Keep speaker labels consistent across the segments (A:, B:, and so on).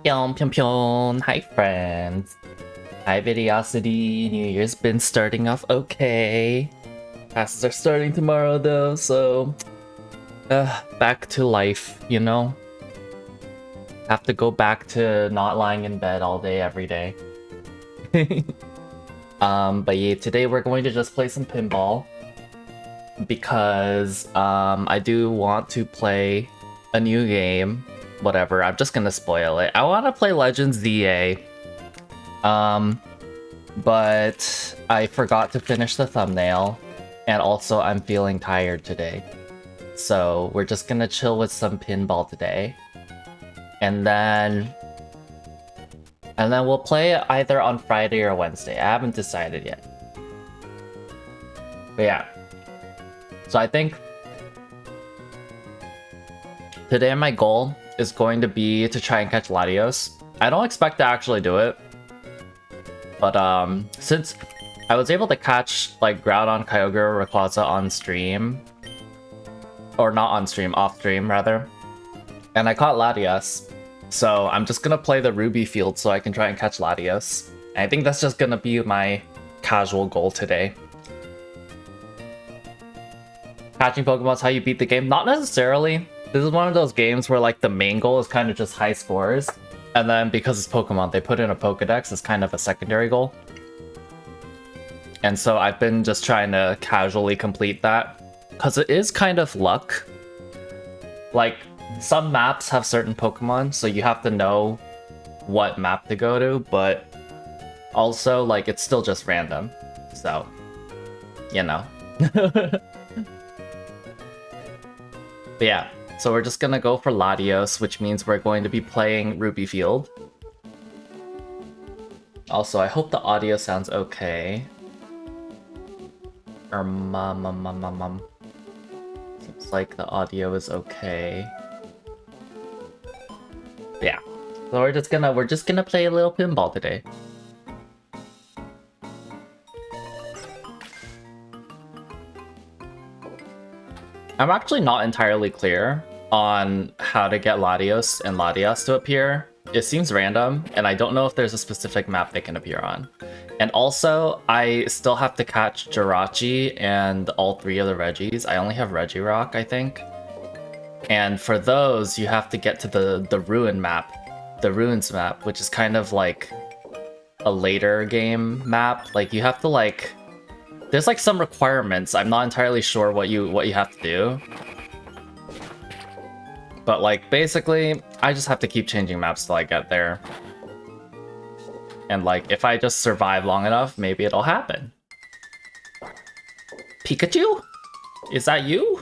A: Pyong pyong pyong. Hi friends. Hi Videosity. New Year's been starting off okay. Classes are starting tomorrow though, so back to life, you know? Have to go back to not lying in bed all day every day. But yeah, today we're going to just play some pinball because I do want to play a new game. Whatever, I'm just gonna spoil it. I want to play Legends ZA, but I forgot to finish the thumbnail, and also I'm feeling tired today. So we're just gonna chill with some pinball today, and then we'll play it either on Friday or Wednesday. I haven't decided yet. But yeah, so I think today my goal is going to be to try and catch Latios. I don't expect to actually do it, but since I was able to catch like Groudon, Kyogre, Rayquaza on stream, or not on stream, off stream rather, and I caught Latios, so I'm just gonna play the Ruby field so I can try and catch Latios. And I think that's just gonna be my casual goal today. Catching Pokemon's how you beat the game? Not necessarily. This is one of those games where like the main goal is kind of just high scores, and then because it's Pokemon, they put in a Pokedex as kind of a secondary goal. And so I've been just trying to casually complete that, because it is kind of luck. Like, some maps have certain Pokemon, so you have to know what map to go to, but also, like, it's still just random. So, you know. But yeah. So we're just gonna go for Latios, which means we're going to be playing Ruby Field. Also, I hope the audio sounds okay. Seems like the audio is okay. But yeah. So we're just gonna play a little pinball today. I'm actually not entirely clear on how to get Latios and Latias to appear. It seems random, and I don't know if there's a specific map they can appear on. And also, I still have to catch Jirachi and all three of the Regis. I only have Regirock, I think. And for those, you have to get to the Ruin map, the Ruins map, which is kind of like a later game map. Like, you have to like... There's like some requirements. I'm not entirely sure what you have to do. But like basically, I just have to keep changing maps till I get there. And like if I just survive long enough, maybe it'll happen. Pikachu? Is that you?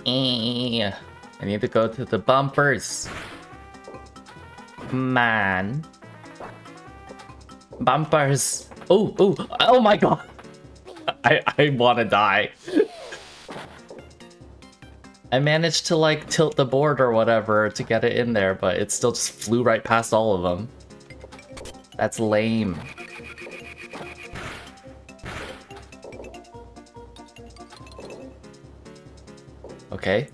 A: I need to go to the bumpers. Man. Bumpers. Oh my god. I wanna die. I managed to like tilt the board or whatever to get it in there, but it still just flew right past all of them. That's lame. Okay.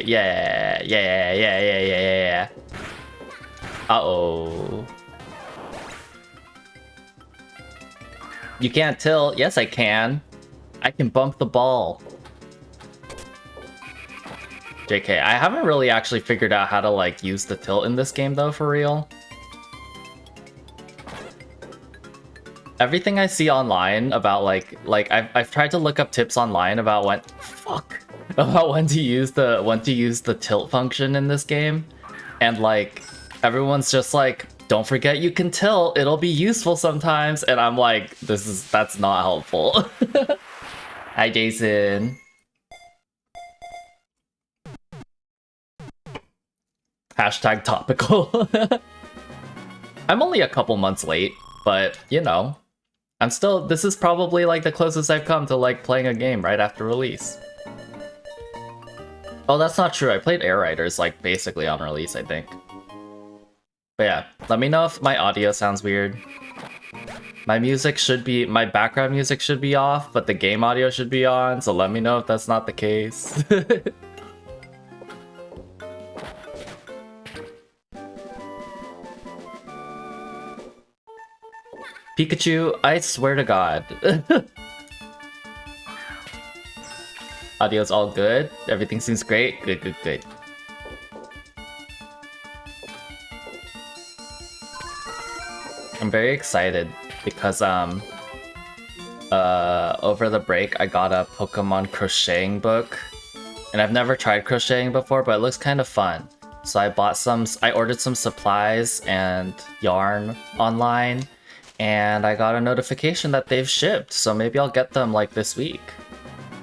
A: Yeah. Uh-oh. You can't tilt. Yes, I can. I can bump the ball. JK, I haven't really actually figured out how to, like, use the tilt in this game, though, for real. Everything I see online about, like I've tried to look up tips online about when to use the tilt function in this game, and like everyone's just like, don't forget you can tilt, it'll be useful sometimes, and I'm like, that's not helpful. Hi Jason. Hashtag topical. I'm only a couple months late, but you know, this is probably like the closest I've come to like playing a game right after release. Oh, that's not true. I played Air Riders like basically on release, I think. But yeah, let me know if my audio sounds weird. My background music should be off, but the game audio should be on, so let me know if that's not the case. Pikachu, I swear to God. Audio's all good. Everything seems great. Good. I'm very excited because over the break I got a Pokemon crocheting book, and I've never tried crocheting before, but it looks kind of fun. So I ordered some supplies and yarn online, and I got a notification that they've shipped, so maybe I'll get them like this week.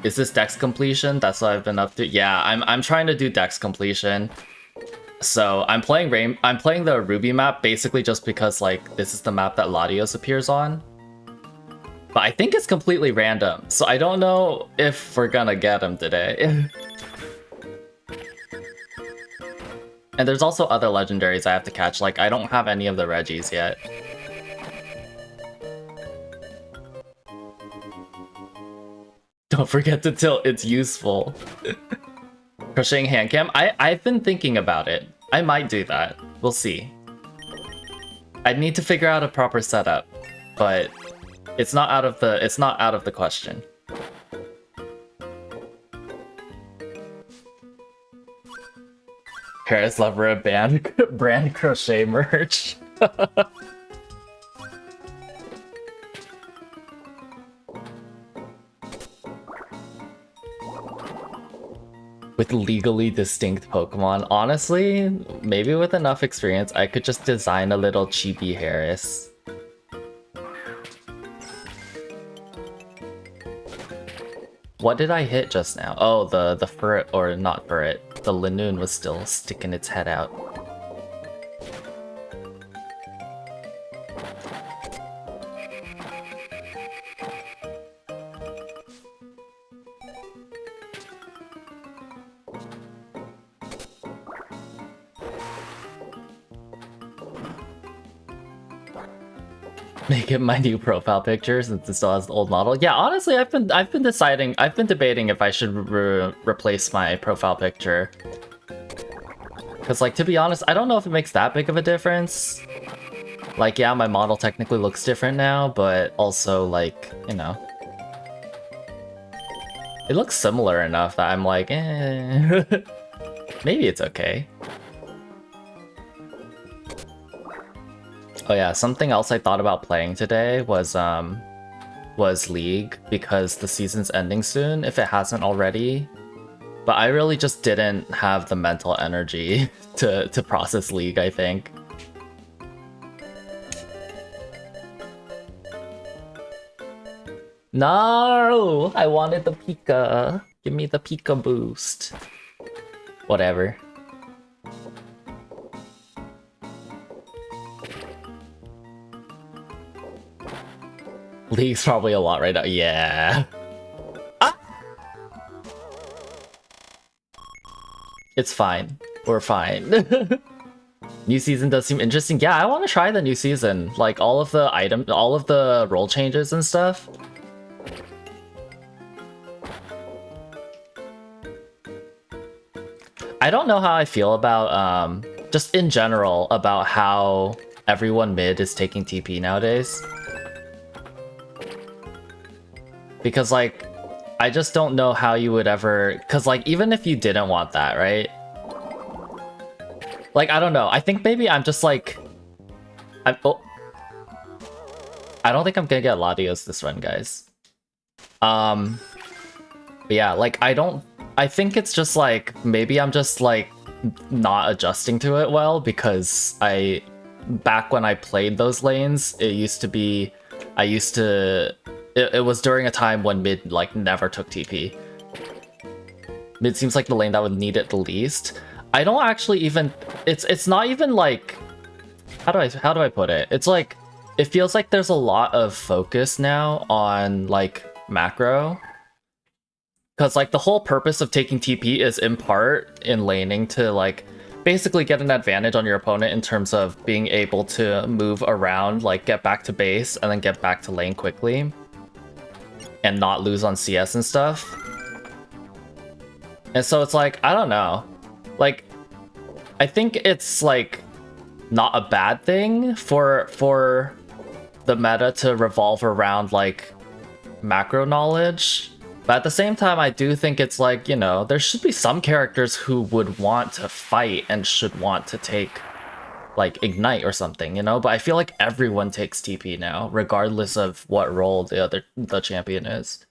A: Is this Dex completion? That's what I've been up to. Yeah, I'm trying to do Dex completion. So I'm playing the Ruby map basically just because like this is the map that Latios appears on. But I think it's completely random, so I don't know if we're gonna get him today. And there's also other legendaries I have to catch, like I don't have any of the Reggies yet. Don't forget to tilt, it's useful. Crocheting hand cam? I've been thinking about it. I might do that. We'll see. I'd need to figure out a proper setup, but it's not out of the question. Paris lover of brand crochet merch. With legally distinct Pokemon. Honestly, maybe with enough experience, I could just design a little chibi Harris. What did I hit just now? Oh, the Furret, or not Furret. The Linoon was still sticking its head out. Make it my new profile picture since it still has the old model. Yeah, honestly, I've been debating if I should replace my profile picture. Cause like, to be honest, I don't know if it makes that big of a difference. Like, yeah, my model technically looks different now, but also like, you know, it looks similar enough that I'm like, eh. Maybe it's okay. Oh yeah, something else I thought about playing today was League, because the season's ending soon, if it hasn't already. But I really just didn't have the mental energy to process League, I think. No! I wanted the Pika. Give me the Pika boost. Whatever. League's probably a lot right now. Yeah. Ah! It's fine. We're fine. New season does seem interesting. Yeah, I want to try the new season. Like all of the role changes and stuff. I don't know how I feel about just in general about how everyone mid is taking TP nowadays. Because, like, I just don't know how you would ever... Because, like, even if you didn't want that, right? Like, I don't know. I think maybe I'm just, like... I don't think I'm gonna get Latios this run, guys. But yeah, like, I think it's just, like, maybe I'm just, like, not adjusting to it well, because back when I played those lanes, it used to be... It was during a time when mid like never took TP. Mid seems like the lane that would need it the least. I don't actually even it's not even like how do I put it? It's like it feels like there's a lot of focus now on like macro. Because like the whole purpose of taking TP is in part in laning to like basically get an advantage on your opponent in terms of being able to move around, like get back to base and then get back to lane quickly and not lose on CS and stuff. And so it's like, I don't know, like I think it's like not a bad thing for the meta to revolve around like macro knowledge. But at the same time, I do think it's like, you know, there should be some characters who would want to fight and should want to take, like, Ignite or something, you know? But I feel like everyone takes TP now, regardless of what role the champion is.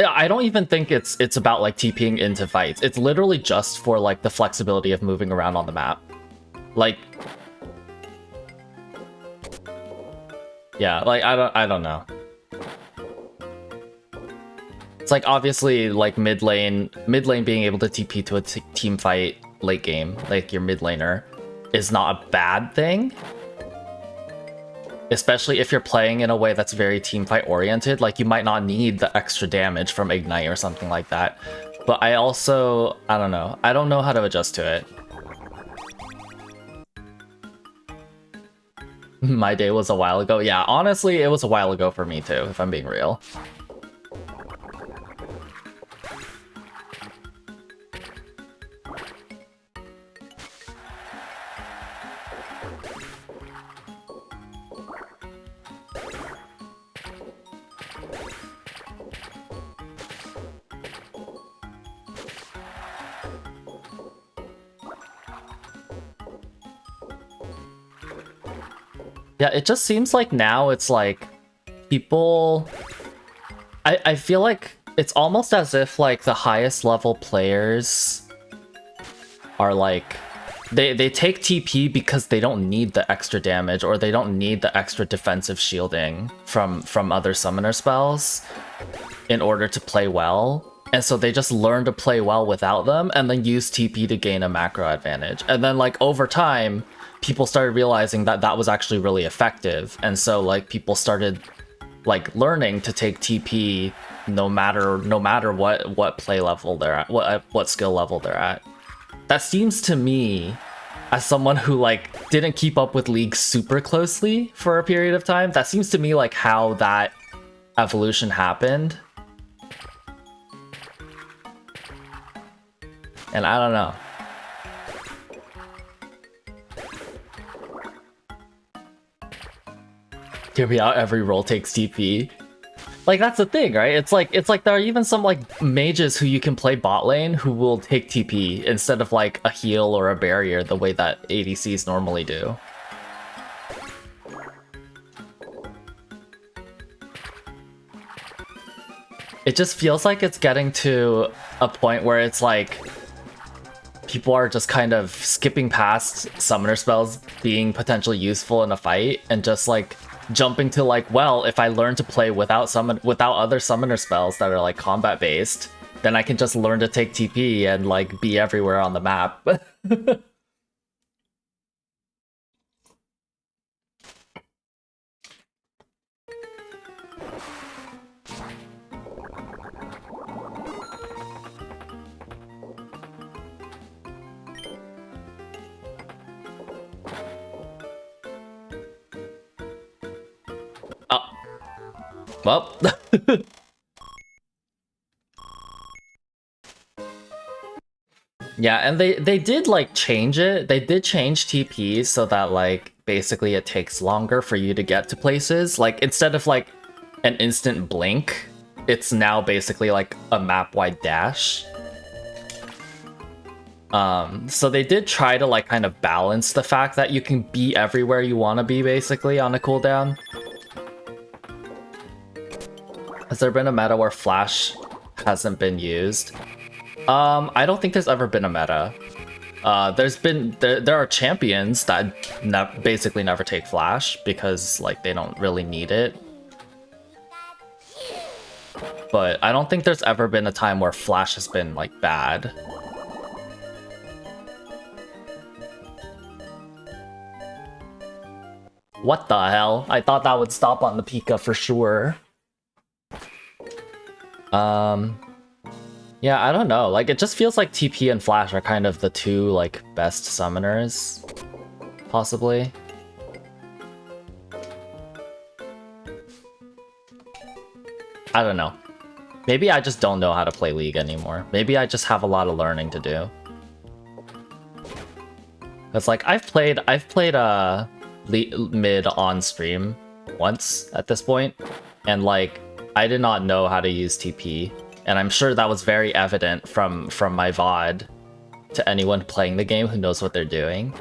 A: I don't even think it's about, like, TPing into fights. It's literally just for, like, the flexibility of moving around on the map. Like, yeah, like I don't know. It's like obviously like mid lane being able to TP to a team fight late game, like your mid laner, is not a bad thing. Especially if you're playing in a way that's very team fight oriented, like you might not need the extra damage from Ignite or something like that. But I don't know. I don't know how to adjust to it. My day was a while ago. Yeah, honestly, it was a while ago for me too, if I'm being real. Yeah, it just seems like now it's like people... I feel like it's almost as if like the highest level players are like... They take TP because they don't need the extra damage or they don't need the extra defensive shielding from other summoner spells in order to play well. And so they just learn to play well without them and then use TP to gain a macro advantage. And then like over time, people started realizing that that was actually really effective. And so like people started like learning to take TP no matter what play level they're at, what skill level they're at. That seems to me, as someone who like didn't keep up with League super closely for a period of time, that seems to me like how that evolution happened. And I don't know. Hear me out, every role takes TP. Like, that's the thing, right? It's like there are even some like mages who you can play bot lane who will take TP instead of like a heal or a barrier the way that ADCs normally do. It just feels like it's getting to a point where it's like people are just kind of skipping past summoner spells being potentially useful in a fight and just like jumping to like, well, if I learn to play without other summoner spells that are like combat based, then I can just learn to take TP and like be everywhere on the map. Well, yeah, and they did like change it. They did change TP so that like basically it takes longer for you to get to places. Like instead of like an instant blink, it's now basically like a map-wide dash. So they did try to like kind of balance the fact that you can be everywhere you want to be basically on a cooldown. Has there been a meta where Flash hasn't been used? I don't think there's ever been a meta. There are champions that basically never take Flash because like they don't really need it. But I don't think there's ever been a time where Flash has been like bad. What the hell? I thought that would stop on the Pika for sure. Yeah, I don't know. Like, it just feels like TP and Flash are kind of the two, like, best summoners. Possibly. I don't know. Maybe I just don't know how to play League anymore. Maybe I just have a lot of learning to do. It's like, I've played mid on stream once at this point, and like, I did not know how to use TP. And I'm sure that was very evident from my VOD to anyone playing the game who knows what they're doing.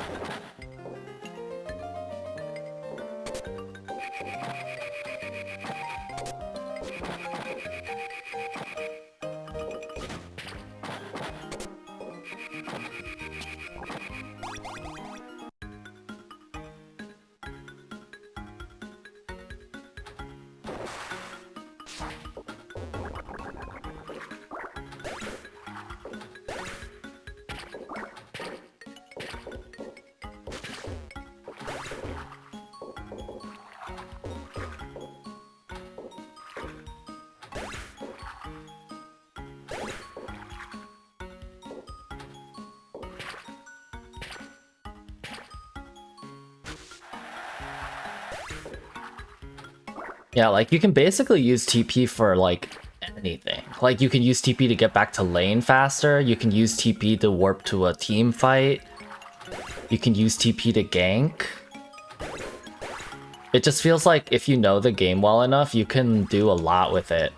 A: Yeah, like, you can basically use TP for, like, anything. Like, you can use TP to get back to lane faster, you can use TP to warp to a team fight, you can use TP to gank. It just feels like if you know the game well enough, you can do a lot with it.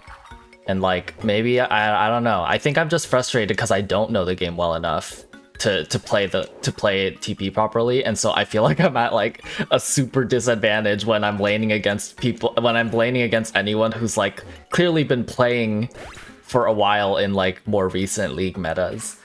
A: And, like, maybe, I don't know. I think I'm just frustrated because I don't know the game well enough to play TP properly, and so I feel like I'm at like a super disadvantage when I'm laning against anyone who's like clearly been playing for a while in like more recent League metas.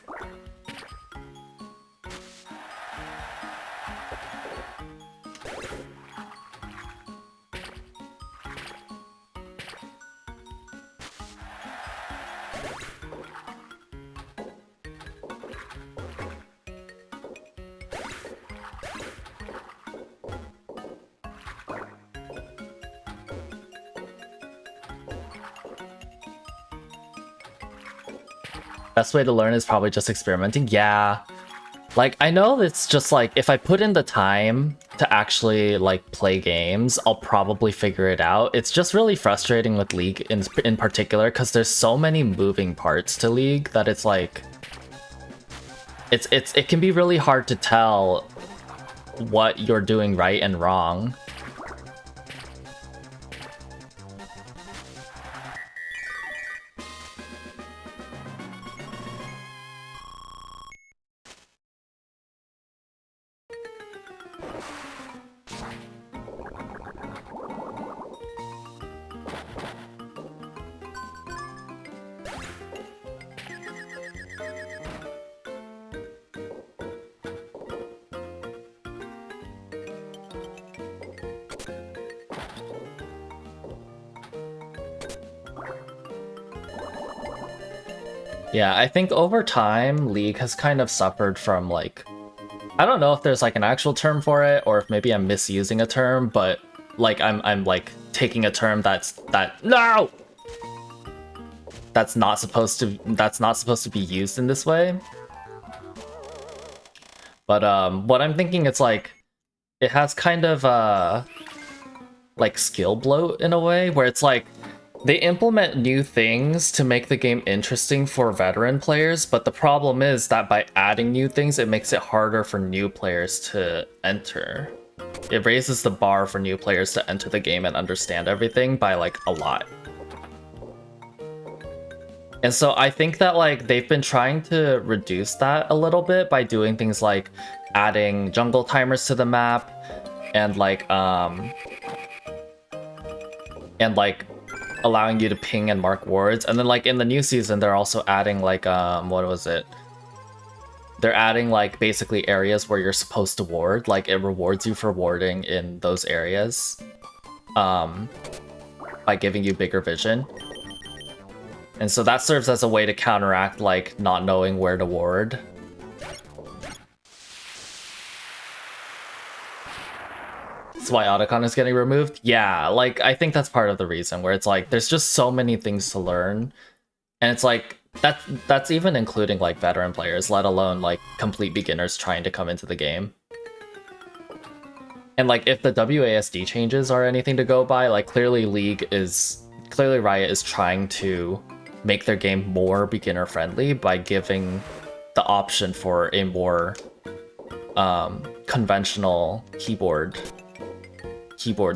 A: Best way to learn is probably just experimenting. Yeah. Like, I know it's just like, if I put in the time to actually like play games, I'll probably figure it out. It's just really frustrating with League in particular, because there's so many moving parts to League that it's like, it can be really hard to tell what you're doing right and wrong. Yeah, I think over time, League has kind of suffered from, like, I don't know if there's like an actual term for it, or if maybe I'm misusing a term, but like I'm like taking a term that's not supposed to be used in this way. But what I'm thinking, it's like, it has kind of like skill bloat in a way, where it's like they implement new things to make the game interesting for veteran players, but the problem is that by adding new things, it makes it harder for new players to enter. It raises the bar for new players to enter the game and understand everything by like a lot. And so I think that like they've been trying to reduce that a little bit by doing things like adding jungle timers to the map and like allowing you to ping and mark wards. And then like in the new season, they're also adding like what was it? They're adding like basically areas where you're supposed to ward, like it rewards you for warding in those areas by giving you bigger vision. And so that serves as a way to counteract like not knowing where to ward. That's why Otacon is getting removed? Yeah, like, I think that's part of the reason, where it's like, there's just so many things to learn. And it's like, that's even including, like, veteran players, let alone, like, complete beginners trying to come into the game. And, like, if the WASD changes are anything to go by, like, clearly Riot is trying to make their game more beginner-friendly by giving the option for a more conventional keyboard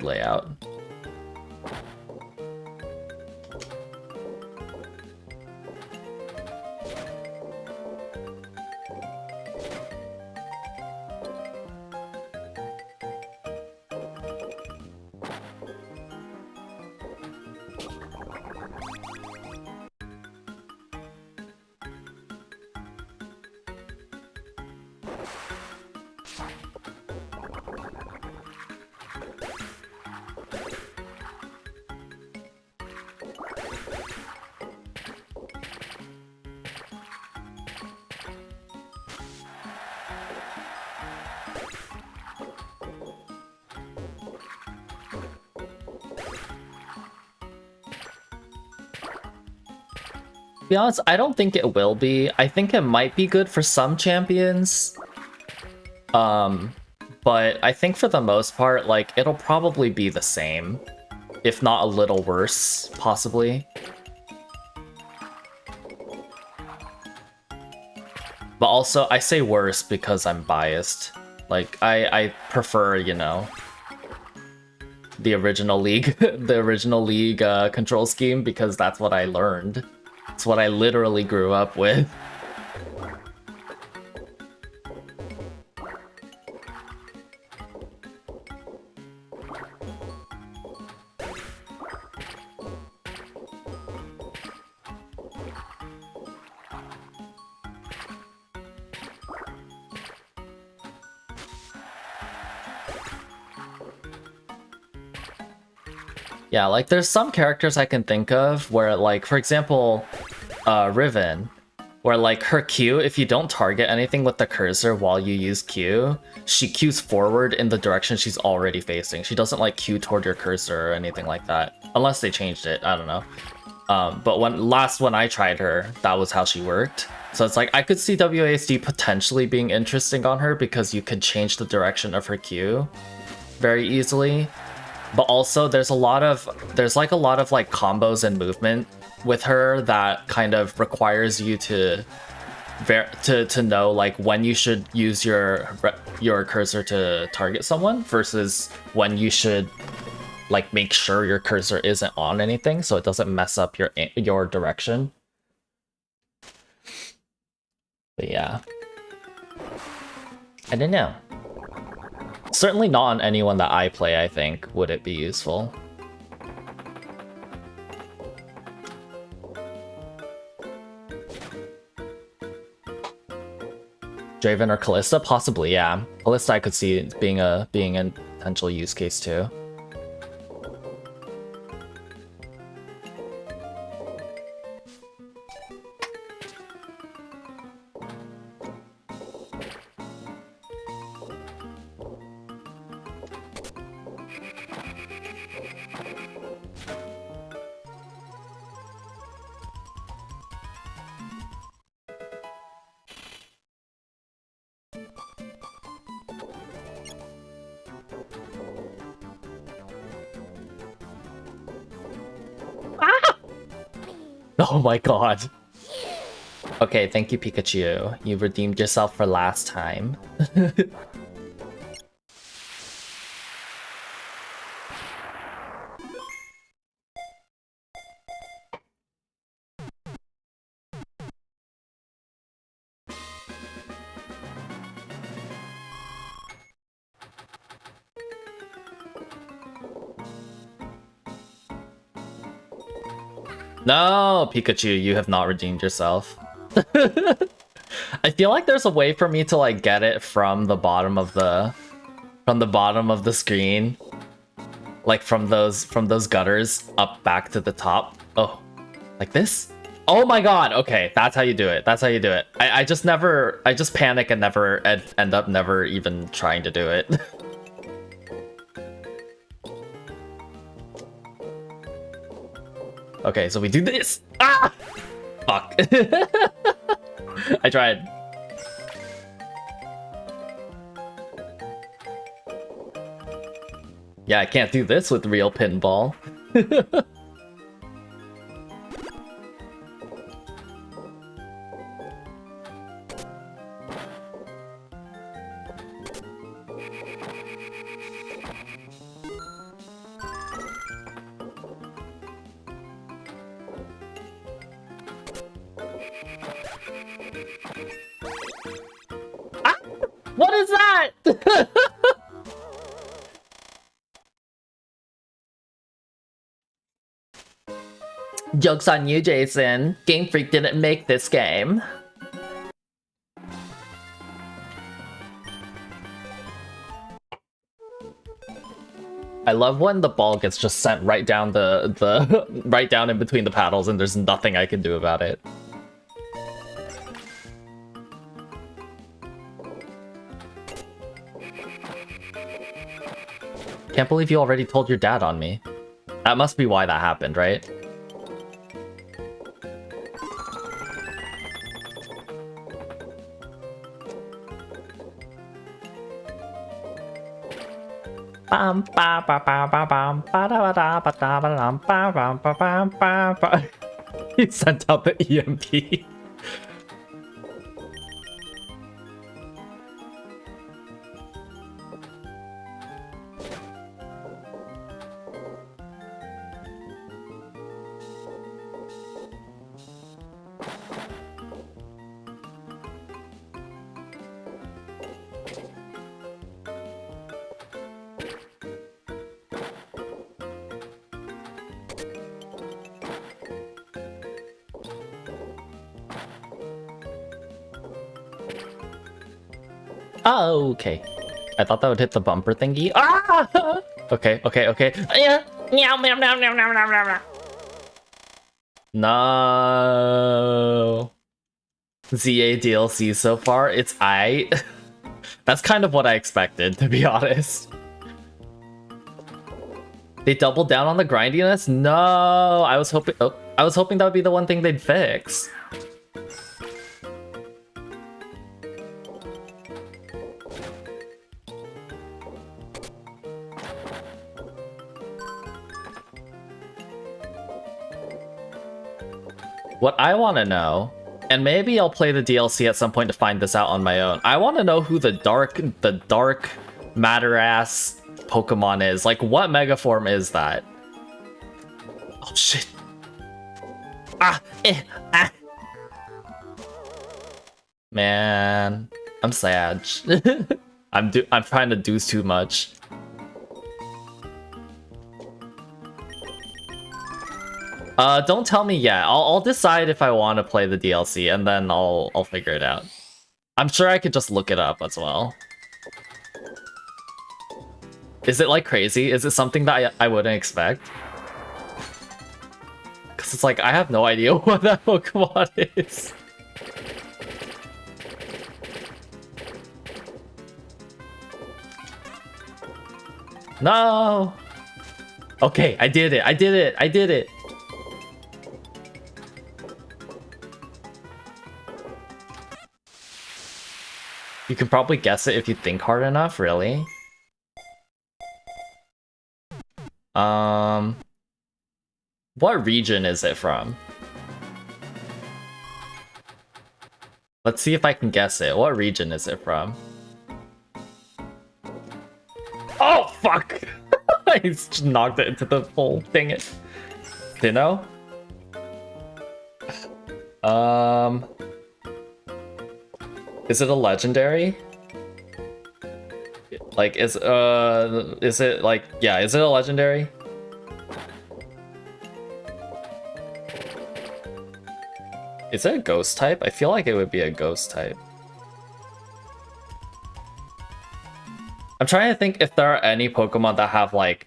A: layout. To be honest, I don't think it will be. I think it might be good for some champions. But I think for the most part, like, it'll probably be the same. If not a little worse, possibly. But also, I say worse because I'm biased. Like, I prefer, you know, the original League, the original League control scheme, because that's what I learned. It's what I literally grew up with. Yeah, like, there's some characters I can think of where, like, for example, Riven, where, like, her Q, if you don't target anything with the cursor while you use Q, she Qs forward in the direction she's already facing. She doesn't, like, Q toward your cursor or anything like that. Unless they changed it, I don't know. But when I tried her, that was how she worked. So it's like, I could see WASD potentially being interesting on her because you could change the direction of her Q very easily. But also, there's a lot of like combos and movement with her that kind of requires you to know like when you should use your cursor to target someone versus when you should like make sure your cursor isn't on anything so it doesn't mess up your direction. But yeah, I don't know. Certainly not on anyone that I play, I think, would it be useful. Draven or Kalista? Possibly, yeah. Kalista I could see being a potential use case too. Oh my god. Okay, thank you, Pikachu. You redeemed yourself for last time. No, Pikachu, you have not redeemed yourself. I feel like there's a way for me to like get it from the bottom of the screen, like from those gutters up back to the top. Oh, like this? Oh my god. Okay, that's how you do it. That's how you do it. I just panic and never end up never even trying to do it. Okay, so we do this. Ah! Fuck. I tried. Yeah, I can't do this with real pinball. Ah! What is that? Joke's on you, Jason. Game Freak didn't make this game. I love when the ball gets just sent right down the right down in between the paddles and there's nothing I can do about it. Can't believe you already told your dad on me. That must be why that happened, right? He sent out the EMP. Oh, okay. I thought that would hit the bumper thingy. Ah! Okay. No. ZA DLC so far, it's I. That's kind of what I expected, to be honest. They doubled down on the grindiness? No, I was hoping that would be the one thing they'd fix. What I want to know, and maybe I'll play the DLC at some point to find this out on my own. I want to know who the dark matter-ass Pokemon is. Like, what Megaform is that? Oh shit! Man, I'm sad. I'm trying to do too much. Don't tell me yet. I'll decide if I want to play the DLC, and then I'll figure it out. I'm sure I could just look it up as well. Is it like crazy? Is it something that I wouldn't expect? Because it's like, I have no idea what that Pokemon is. No! Okay, I did it. You can probably guess it if you think hard enough, really. What region is it from? Let's see if I can guess it. What region is it from? Oh, fuck! I just knocked it into the pole. Dang it. Sinnoh? Is it a legendary? Like, is it like, yeah, is it a legendary? Is it a ghost type? I feel like it would be a ghost type. I'm trying to think if there are any Pokemon that have like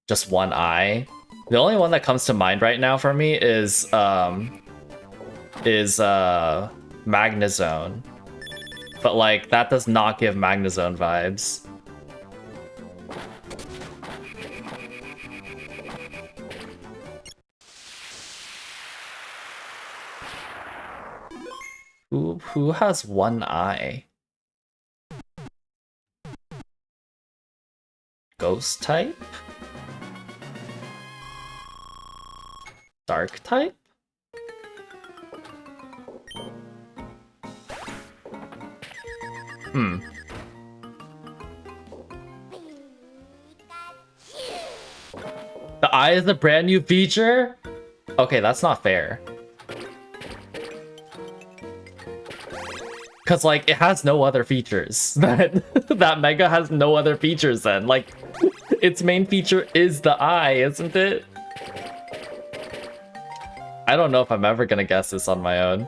A: just one eye. The only one that comes to mind right now for me is Magnezone. But like, that does not give Magnezone vibes. Who has one eye? Ghost type? Dark type? The eye is a brand new feature? Okay, that's not fair. Cause like it has no other features. That Mega has no other features then. Like its main feature is the eye, isn't it? I don't know if I'm ever gonna guess this on my own.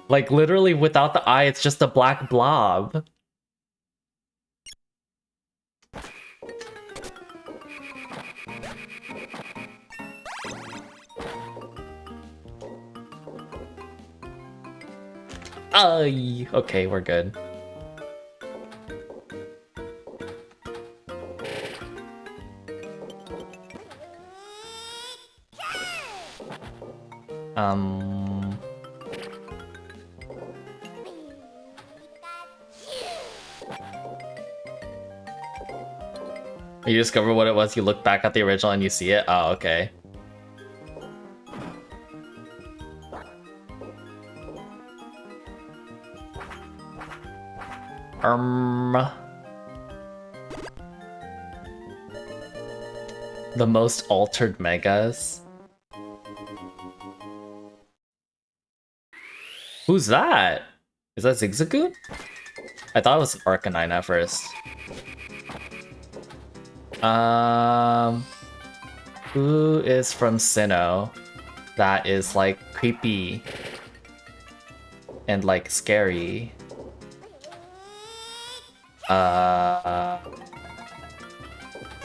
A: Like literally without the eye, it's just a black blob. Okay, we're good. You discover what it was, you look back at the original and you see it? Oh, okay. The most altered megas? Who's that? Is that Zigzagoon? I thought it was Arcanine at first. Who is from Sinnoh that is like creepy and like scary?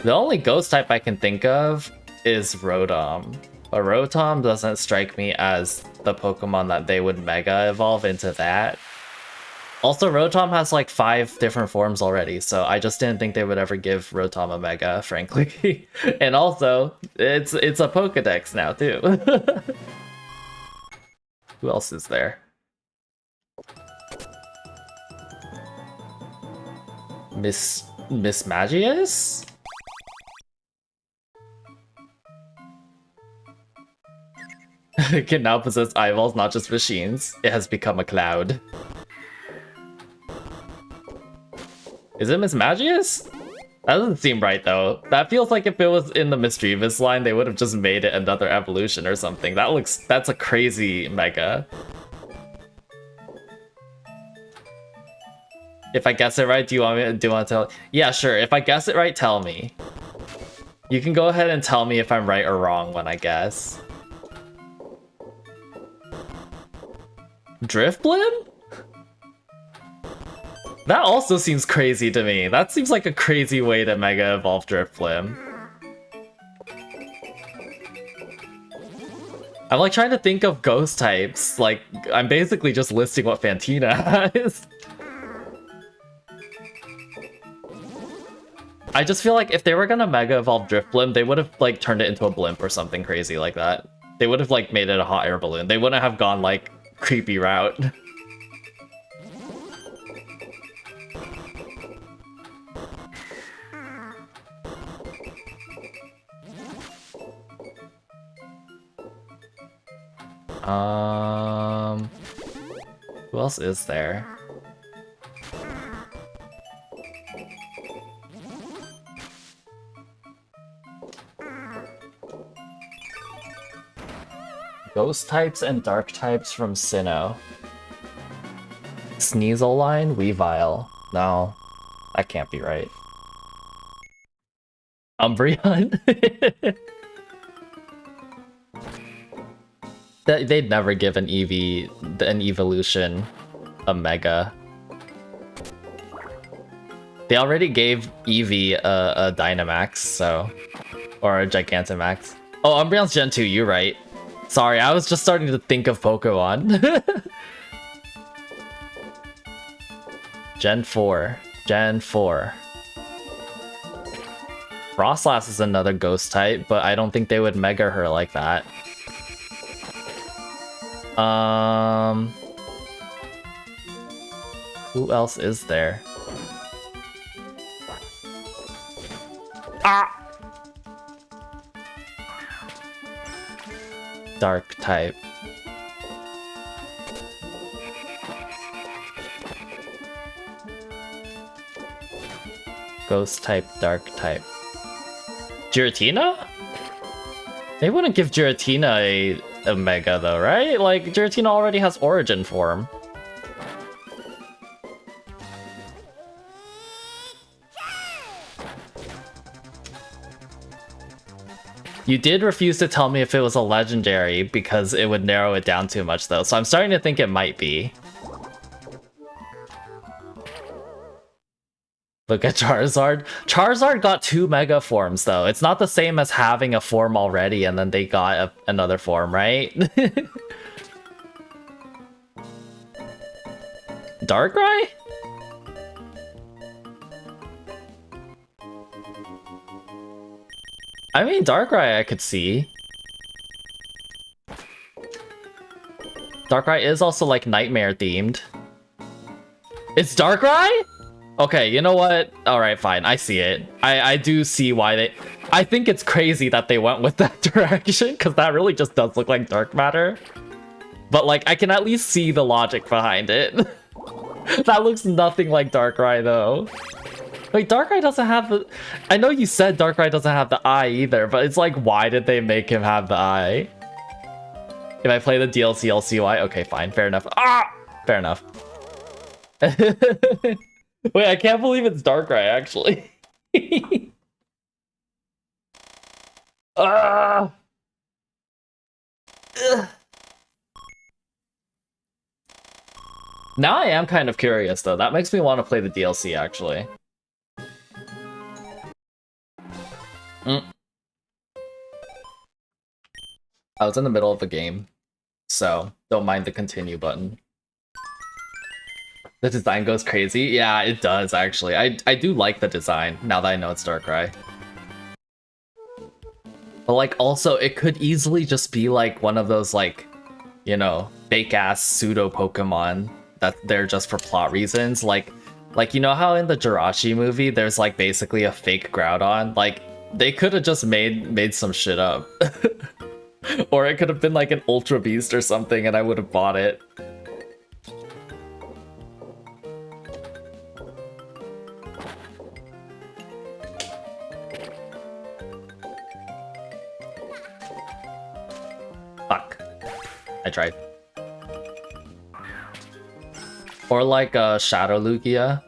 A: The only ghost type I can think of is Rotom. But Rotom doesn't strike me as the Pokemon that they would Mega Evolve into that. Also, Rotom has like 5 different forms already, so I just didn't think they would ever give Rotom a Mega, frankly. And also, it's a Pokedex now too. Who else is there? Miss Magius? It can now possess eyeballs, not just machines. It has become a cloud. Is it Miss Magius? That doesn't seem right though. That feels like if it was in the Mischievous line, they would have just made it another evolution or something. That's a crazy Mega. If I guess it right, do you want to tell? Yeah, sure. If I guess it right, tell me. You can go ahead and tell me if I'm right or wrong when I guess. Drifblim? That also seems crazy to me. That seems like a crazy way to Mega Evolve Drifblim. I'm like trying to think of ghost types. Like, I'm basically just listing what Fantina has. I just feel like if they were gonna Mega Evolve Drifblim, they would have like turned it into a blimp or something crazy like that. They would have like made it a hot air balloon. They wouldn't have gone like creepy route. Who else is there? Ghost types and dark types from Sinnoh. Sneasel line? Weavile. No, that can't be right. Umbreon? They'd never give an evolution a Mega. They already gave Eevee a Dynamax, so... Or a Gigantamax. Oh, Umbreon's Gen 2, you're right. Sorry, I was just starting to think of Pokemon. Gen 4. Gen 4. Frostlass is another ghost type, but I don't think they would mega her like that. Who else is there? Ah! Dark type. Ghost type, dark type. Giratina? They wouldn't give Giratina a mega though, right? Like, Giratina already has origin form. You did refuse to tell me if it was a legendary because it would narrow it down too much though, so I'm starting to think it might be. Look at Charizard. Charizard got 2 mega forms though. It's not the same as having a form already and then they got another form, right? Darkrai? I mean, Darkrai I could see. Darkrai is also like nightmare themed. It's Darkrai? Okay, you know what? Alright, fine. I see it. I do see why they... I think it's crazy that they went with that direction, because that really just does look like dark matter. But, like, I can at least see the logic behind it. That looks nothing like Darkrai, though. Wait, Darkrai doesn't have the... I know you said Darkrai doesn't have the eye either, but it's like, why did they make him have the eye? If I play the DLC, I'll see why. Okay, fine. Fair enough. Ah! Fair enough. Wait, I can't believe it's Darkrai, actually. Now I am kind of curious, though. That makes me want to play the DLC, actually. I was in the middle of the game, so don't mind the continue button. The design goes crazy? Yeah, it does, actually. I do like the design, now that I know it's Darkrai. But, like, also, it could easily just be, like, one of those, like, you know, fake-ass pseudo-Pokemon that they're just for plot reasons. Like, you know how in the Jirachi movie, there's, like, basically a fake Groudon? Like, they could have just made some shit up. Or it could have been, like, an Ultra Beast or something, and I would have bought it. Fuck. I tried. Or like a Shadow Lugia.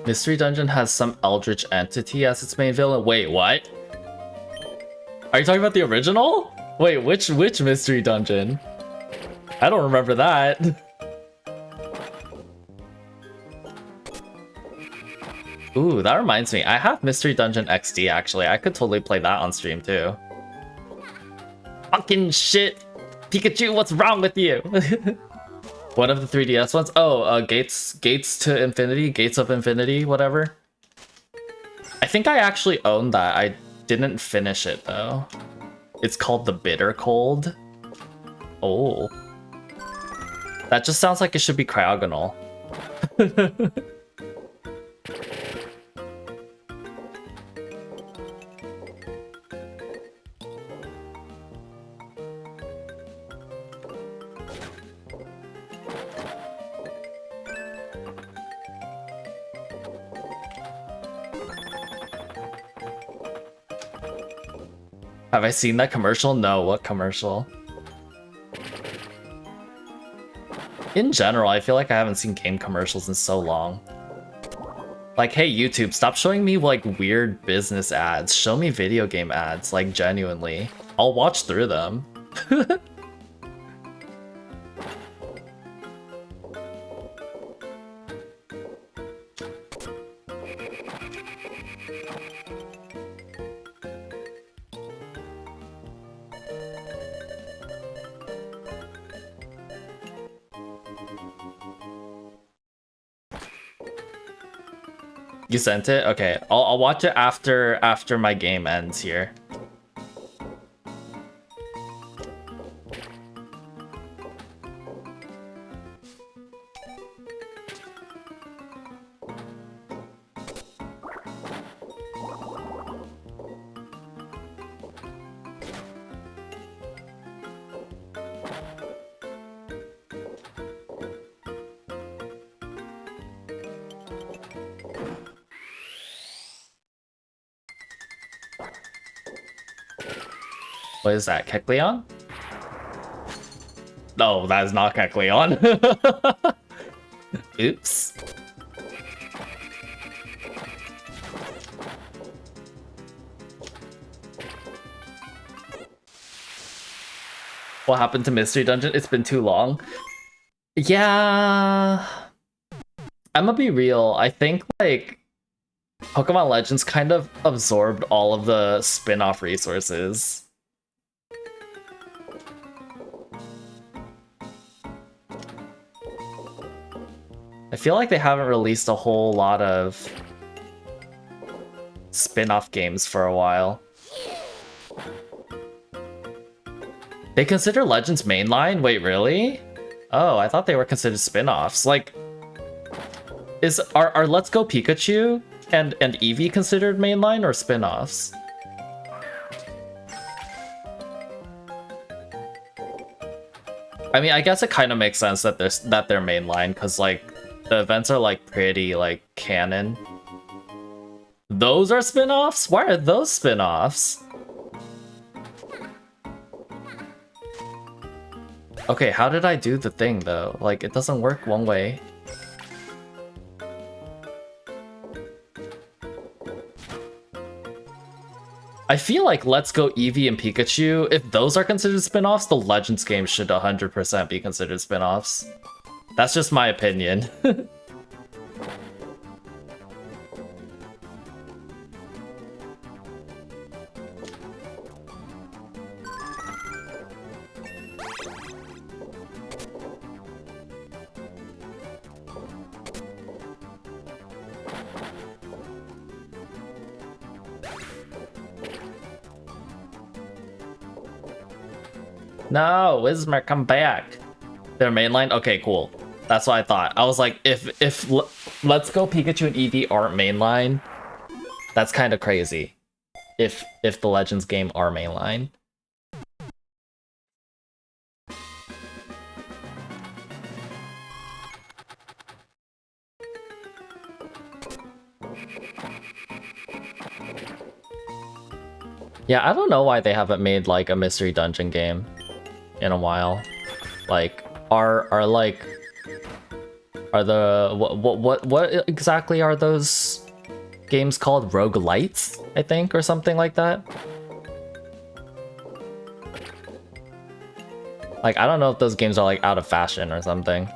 A: Mystery Dungeon has some eldritch entity as its main villain. Wait, what? Are you talking about the original? Wait, which Mystery Dungeon? I don't remember that. Ooh, that reminds me. I have Mystery Dungeon XD, actually. I could totally play that on stream, too. Fucking shit! Pikachu, what's wrong with you? One of the 3DS ones? Oh, Gates to Infinity? Gates of Infinity, whatever. I think I actually own that. I didn't finish it, though. It's called The Bitter Cold. Oh. That just sounds like it should be cryogonal. Have I seen that commercial? No, what commercial? In general, I feel like I haven't seen game commercials in so long. Like, hey YouTube, stop showing me like weird business ads. Show me video game ads, like genuinely. I'll watch through them. You sent it? Okay, I'll watch it after my game ends here. What is that, Kecleon? No, that is not Kecleon. Oops. What happened to Mystery Dungeon? It's been too long. Yeah. I'm gonna be real. I think, like, Pokemon Legends kind of absorbed all of the spin-off resources. I feel like they haven't released a whole lot of spin-off games for a while. They consider Legends mainline? Wait, really? Oh, I thought they were considered spin-offs. Like, are Let's Go Pikachu and Eevee considered mainline or spin-offs? I mean, I guess it kind of makes sense that they're mainline, because like the events are like pretty like canon. Those are spin-offs? Why are those spin-offs? Okay, how did I do the thing though? Like, it doesn't work one way. I feel like Let's Go Eevee and Pikachu, if those are considered spin-offs, the Legends games should 100% be considered spin-offs. That's just my opinion. No, Whismur, come back. They're mainline? Okay, cool. That's what I thought. I was like, if Let's Go Pikachu and Eevee aren't mainline, that's kind of crazy. If the Legends game are mainline. Yeah, I don't know why they haven't made like a Mystery Dungeon game in a while. Like, are the what exactly are those games called? Roguelites, I think, or something like that. Like, I don't know if those games are like out of fashion or something.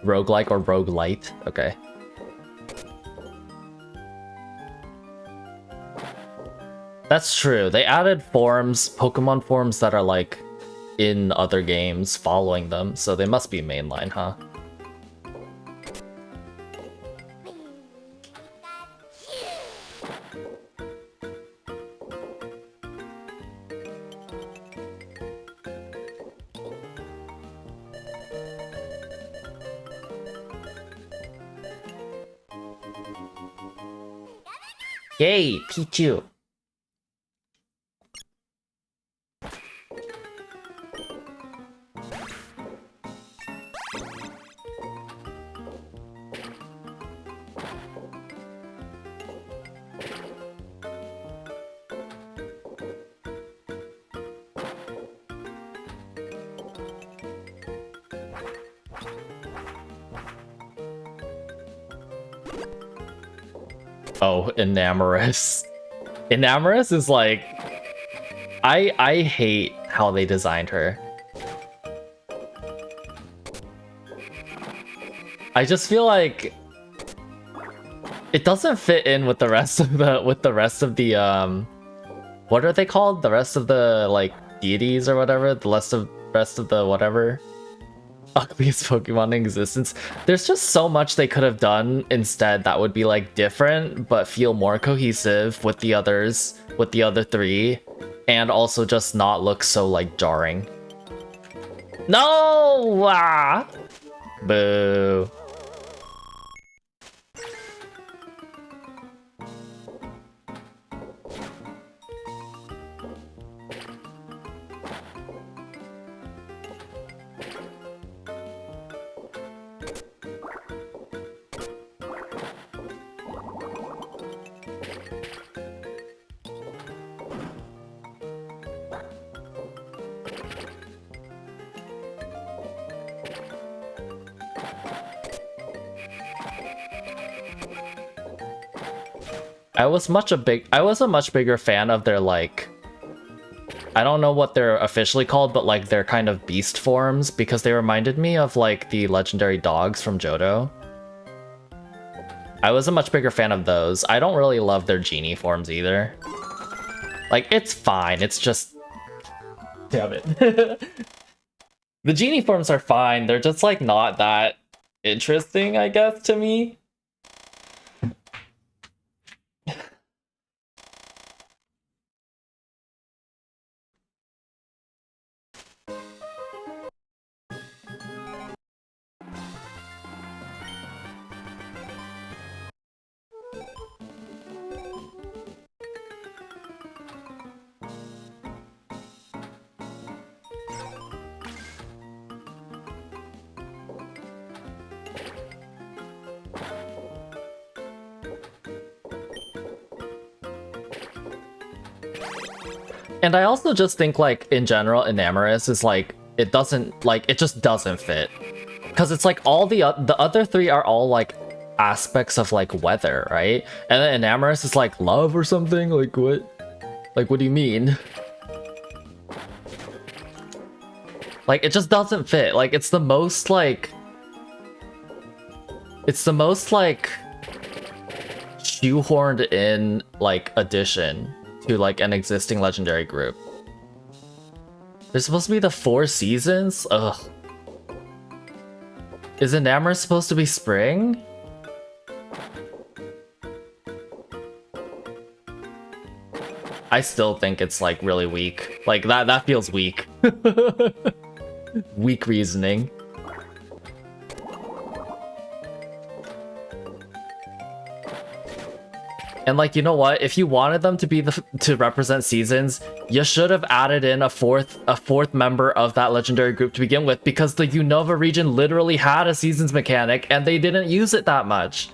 A: Roguelike or roguelite? Okay. That's true. They added forms, Pokemon forms that are like in other games following them, so they must be mainline, huh? Yay, Pichu! Oh, Enamorous. Enamorous is like... I hate how they designed her. I just feel like it doesn't fit in with the rest of the what are they called? The rest of the like deities or whatever? The rest of the whatever ugliest Pokemon in existence. There's just so much they could have done instead that would be like different but feel more cohesive with the others, with the other three, and also just not look so like jarring. No! Ah! Boo. I was a much bigger fan of their like, I don't know what they're officially called, but like their kind of beast forms, because they reminded me of like the legendary dogs from Johto. I was a much bigger fan of those. I don't really love their genie forms either. Like, it's fine, it's just... Damn it. The genie forms are fine, they're just like not that interesting, I guess, to me. And I also just think, like, in general, Enamorous is, like, it doesn't, like, it just doesn't fit. Because it's, like, all the other three are all, like, aspects of, like, weather, right? And then Enamorous is, like, love or something? Like, what? Like, what do you mean? Like, it just doesn't fit. Like, it's the most, like... It's the most, like... shoehorned in, like, addition to like an existing legendary group. There's supposed to be the 4 seasons? Ugh. Is Enamorous supposed to be spring? I still think it's like really weak. Like that feels weak. Weak reasoning. And like, you know what? If you wanted them to be to represent seasons, you should have added in a fourth member of that legendary group to begin with, because the Unova region literally had a seasons mechanic and they didn't use it that much.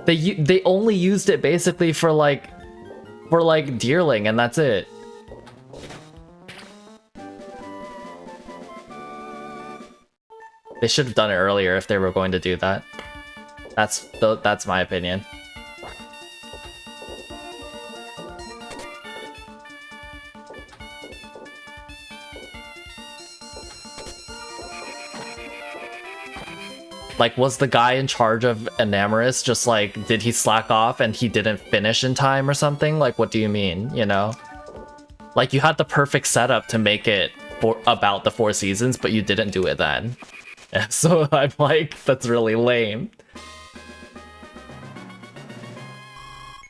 A: They only used it basically for like Deerling, and that's it. They should have done it earlier if they were going to do that. That's my opinion. Like, was the guy in charge of Enamorous just like, did he slack off and he didn't finish in time or something? Like, what do you mean, you know? Like, you had the perfect setup to make it about the 4 seasons, but you didn't do it then. And so I'm like, that's really lame.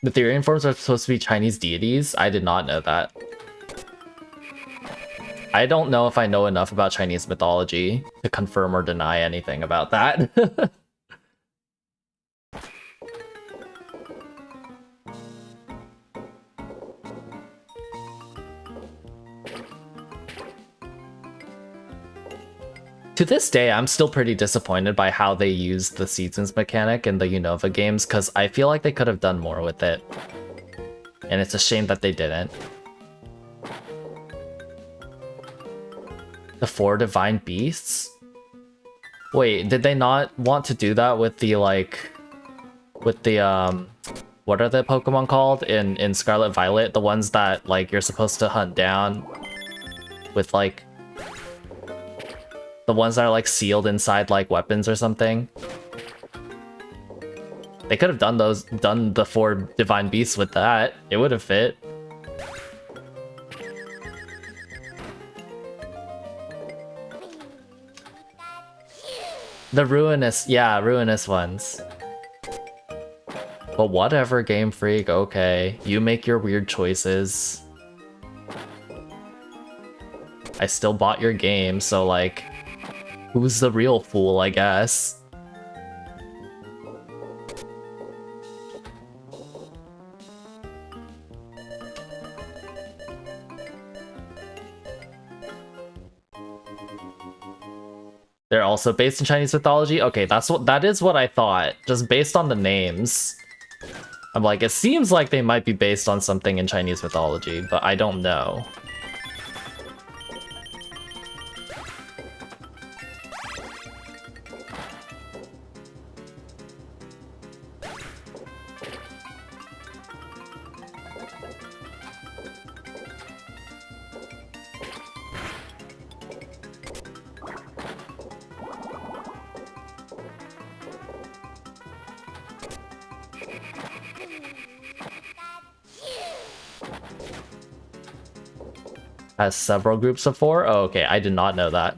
A: The Therian forms are supposed to be Chinese deities? I did not know that. I don't know if I know enough about Chinese mythology to confirm or deny anything about that. To this day, I'm still pretty disappointed by how they used the seasons mechanic in the Unova games, because I feel like they could have done more with it. And it's a shame that they didn't. The 4 divine beasts? Wait, did they not want to do that with the like... with the what are the Pokemon called in Scarlet Violet? The ones that like you're supposed to hunt down with like the ones that are like sealed inside like weapons or something. They could have done the 4 divine beasts with that. It would have fit. The ruinous ones. But whatever, Game Freak, okay. You make your weird choices. I still bought your game, so like, who's the real fool, I guess? They're also based in Chinese mythology? Okay, that is what I thought. Just based on the names. I'm like, it seems like they might be based on something in Chinese mythology, but I don't know. Has several groups of 4? Oh, okay, I did not know that.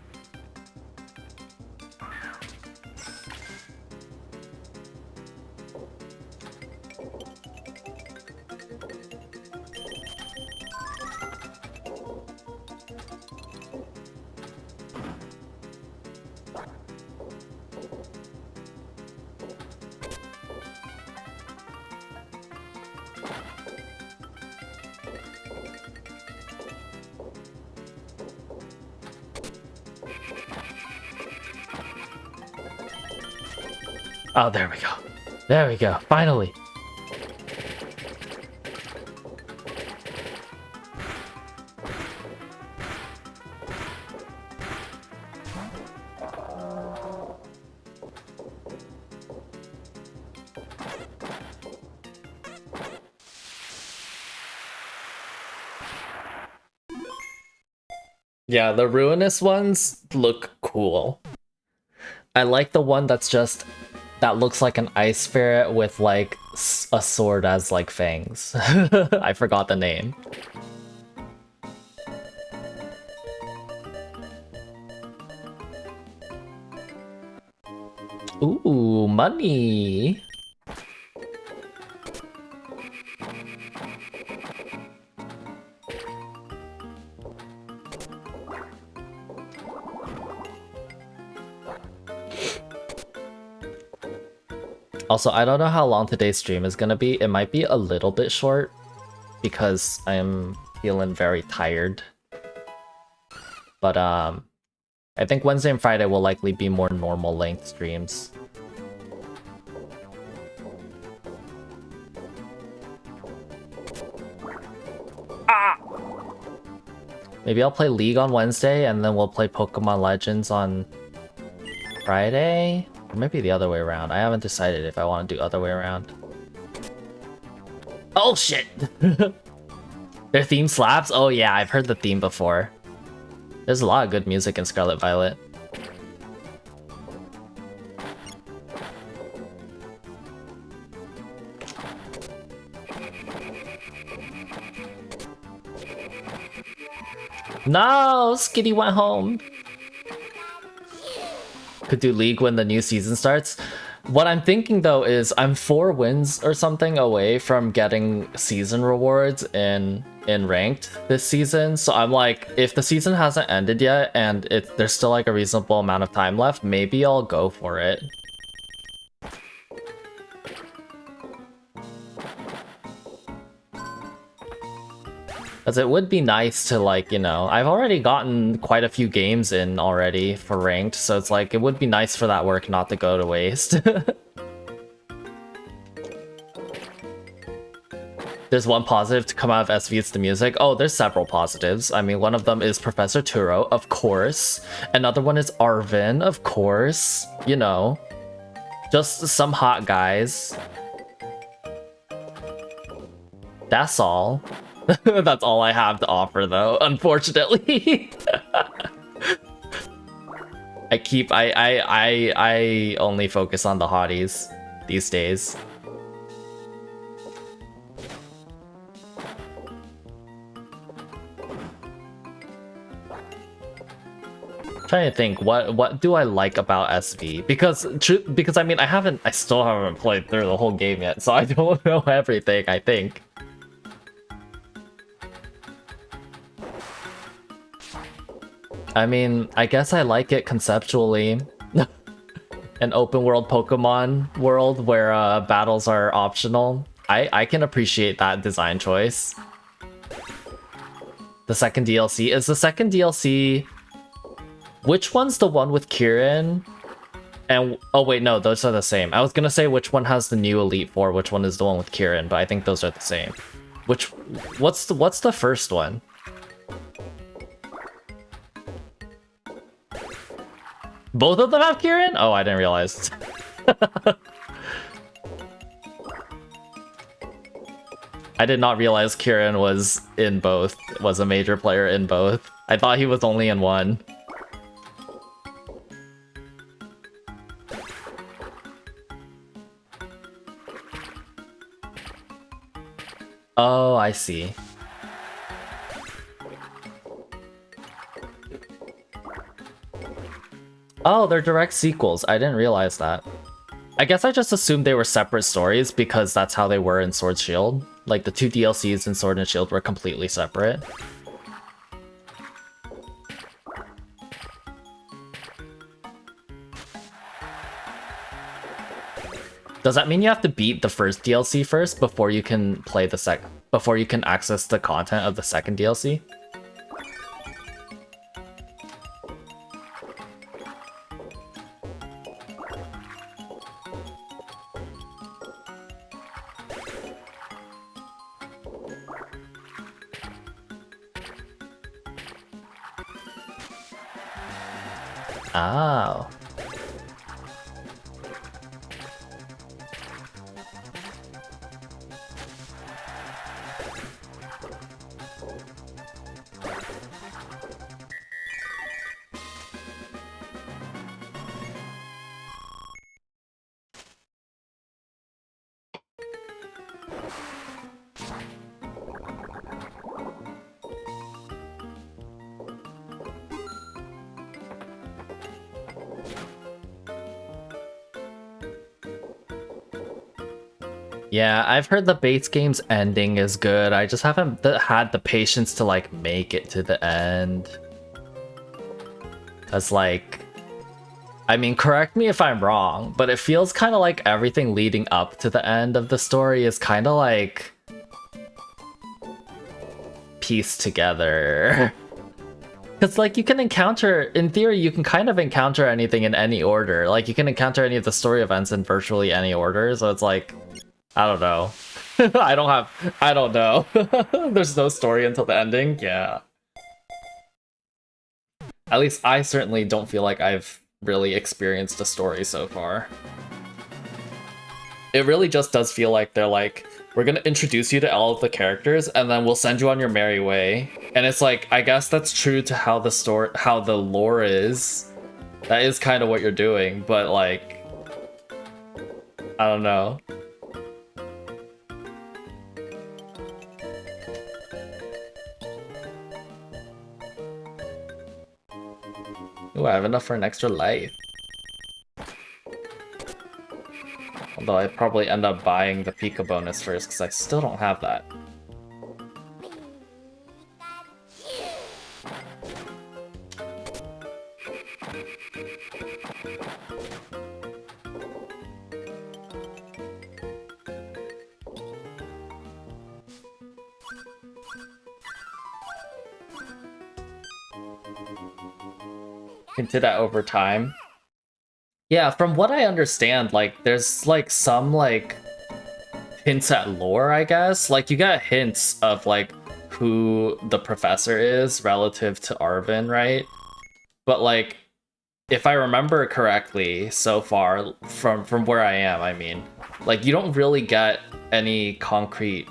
A: Oh, there we go. There we go. Finally. Yeah, the ruinous ones look cool. I like the one that's just that looks like an ice ferret with like a sword as like fangs. I forgot the name. Ooh, money. Also, I don't know how long today's stream is gonna be. It might be a little bit short because I'm feeling very tired. But I think Wednesday and Friday will likely be more normal length streams. Ah! Maybe I'll play League on Wednesday and then we'll play Pokemon Legends on Friday? Or maybe the other way around. I haven't decided if I want to do other way around. Oh shit! Their theme slaps? Oh yeah, I've heard the theme before. There's a lot of good music in Scarlet Violet. No! Skitty went home! Could do League when the new season starts. What I'm thinking though is I'm 4 wins or something away from getting season rewards in ranked this season. So I'm like, if the season hasn't ended yet and there's still like a reasonable amount of time left, maybe I'll go for it. Because it would be nice to, like, you know, I've already gotten quite a few games in already for ranked, so it's like, it would be nice for that work not to go to waste. There's one positive to come out of SV, it's the music. Oh, there's several positives. I mean, one of them is Professor Turo, of course. Another one is Arvin, of course. You know, just some hot guys. That's all. That's all I have to offer, though, unfortunately. I only focus on the hotties these days. Trying to think, what do I like about SV? Because I mean, I still haven't played through the whole game yet, so I don't know everything, I think. I mean, I guess I like it conceptually. An open world Pokemon world where battles are optional. I can appreciate that design choice. The second DLC, is the second DLC... Which one's the one with Kieran? And oh wait, no, those are the same. I was gonna say which one has the new Elite Four, which one is the one with Kieran, but I think those are the same. What's the first one? Both of them have Kieran? Oh, I didn't realize. I did not realize Kieran was in both, was a major player in both. I thought he was only in one. Oh, I see. Oh, they're direct sequels. I didn't realize that. I guess I just assumed they were separate stories because that's how they were in Sword Shield. Like, the two DLCs in Sword and Shield were completely separate. Does that mean you have to beat the first DLC first before you can play the before you can access the content of the second DLC? Oh. Yeah, I've heard the Bates game's ending is good. I just haven't had the patience to like make it to the end. Cause like, I mean, correct me if I'm wrong, but it feels kind of like everything leading up to the end of the story is kind of like pieced together. Cause like you can encounter, in theory, you can kind of encounter anything in any order. Like you can encounter any of the story events in virtually any order. So it's like, I don't know. I don't know. There's no story until the ending? Yeah. At least I certainly don't feel like I've really experienced a story so far. It really just does feel like they're like, we're gonna introduce you to all of the characters and then we'll send you on your merry way. And it's like, I guess that's true to how the lore is. That is kind of what you're doing, but like, I don't know. Ooh, I have enough for an extra life. Although I'd probably end up buying the Pika bonus first, because I still don't have that. Into that over time. Yeah, from what I understand, like there's like some like hints at lore, I guess. Like you got hints of like who the professor is relative to Arvin, right? But like if I remember correctly so far from where I am, I mean, like you don't really get any concrete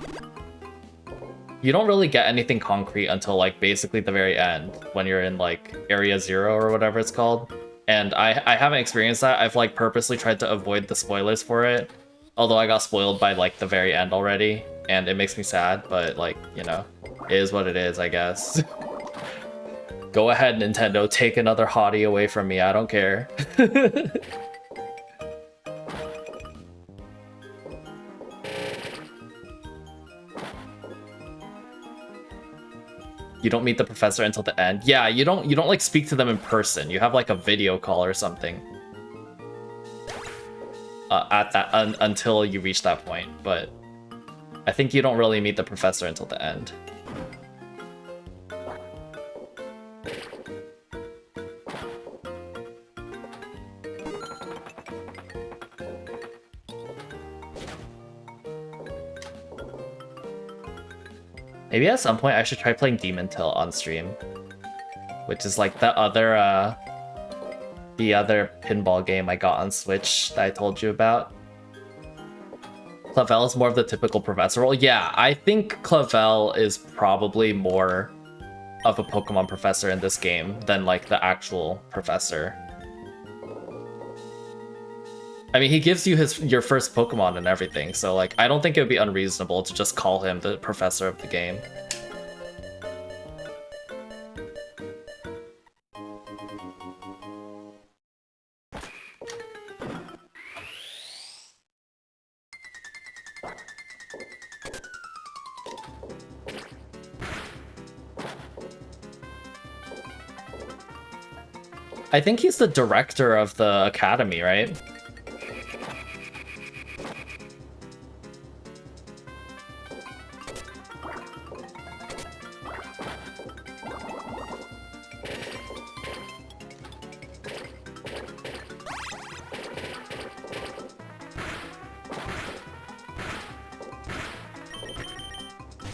A: you don't really get anything concrete until like basically the very end when you're in like area 0 or whatever it's called. And I haven't experienced that. I've like purposely tried to avoid the spoilers for it, although I got spoiled by like the very end already, and it makes me sad, but like, you know, it is what it is, I guess. Go ahead, Nintendo, take another hottie away from me, I don't care. You don't meet the professor until the end. Yeah, you don't like speak to them in person. You have like a video call or something. At that until you reach that point, but I think you don't really meet the professor until the end. Maybe at some point I should try playing Demon Till on stream, which is like the other pinball game I got on Switch that I told you about. Clavel is more of the typical professor role. Yeah, I think Clavel is probably more of a Pokemon professor in this game than like the actual professor. I mean, he gives you your first Pokemon and everything, so like I don't think it would be unreasonable to just call him the professor of the game. I think he's the director of the academy, right?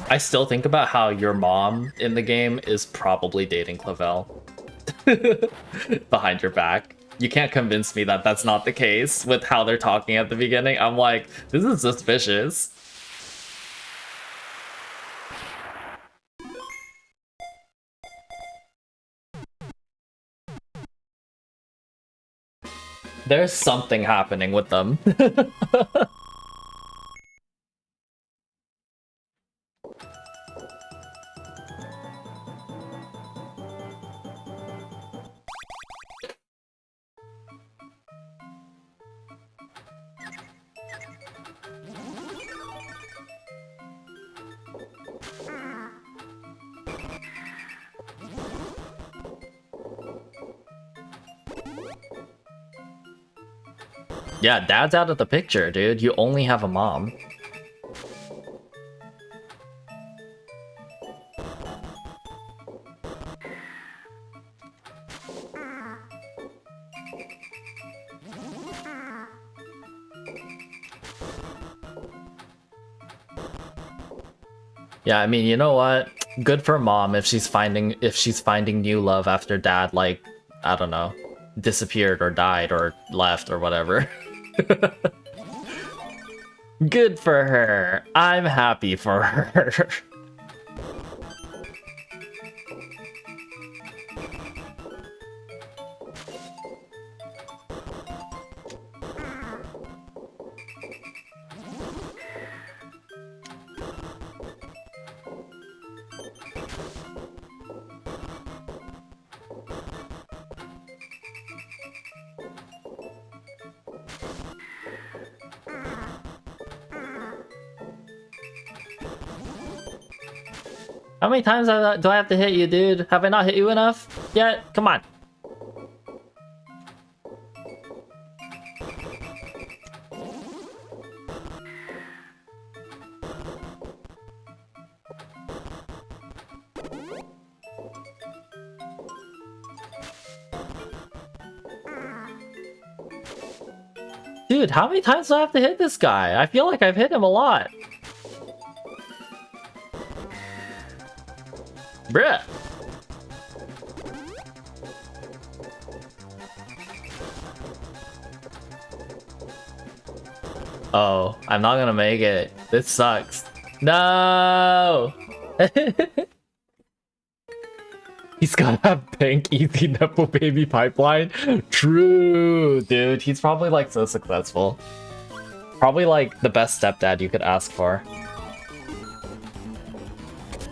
A: I still think about how your mom in the game is probably dating Clavel. Behind your back. You can't convince me that that's not the case with how they're talking at the beginning. I'm like, this is suspicious. There's something happening with them. Yeah, dad's out of the picture, dude. You only have a mom. Yeah, I mean, you know what? Good for mom if she's finding new love after dad, like, I don't know, disappeared or died or left or whatever. Good for her. I'm happy for her. How many times do I have to hit you, dude? Have I not hit you enough yet? Come on. Dude, how many times do I have to hit this guy? I feel like I've hit him a lot. Bruh. Oh, I'm not gonna make it. This sucks. No! He's gotta have pink, easy Nepo baby pipeline. True, dude. He's probably like so successful. Probably like the best stepdad you could ask for.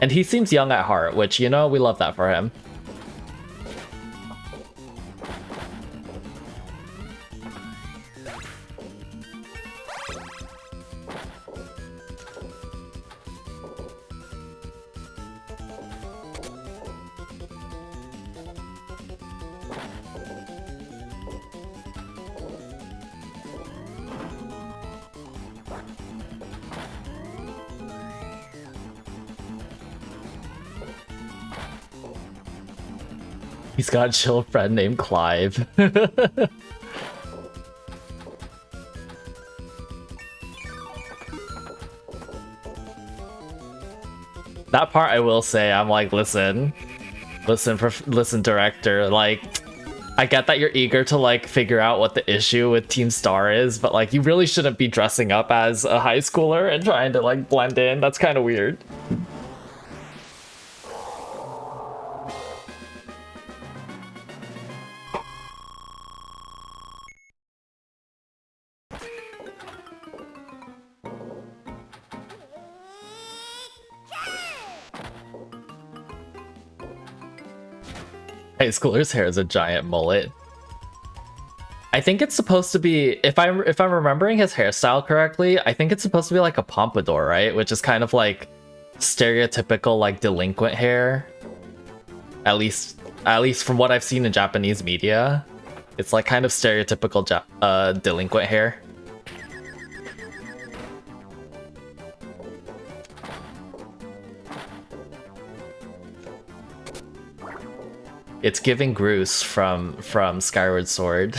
A: And he seems young at heart, which, you know, we love that for him. He's got a chill friend named Clive. That part I will say, I'm like, listen, director, like, I get that you're eager to like figure out what the issue with Team Star is, but like, you really shouldn't be dressing up as a high schooler and trying to like blend in. That's kind of weird. High schooler's hair is a giant mullet. I think it's supposed to be, if I'm remembering his hairstyle correctly, I think it's supposed to be like a pompadour, right? Which is kind of like stereotypical like delinquent hair. At least from what I've seen in Japanese media, it's like kind of stereotypical delinquent hair. It's giving Groose from Skyward Sword.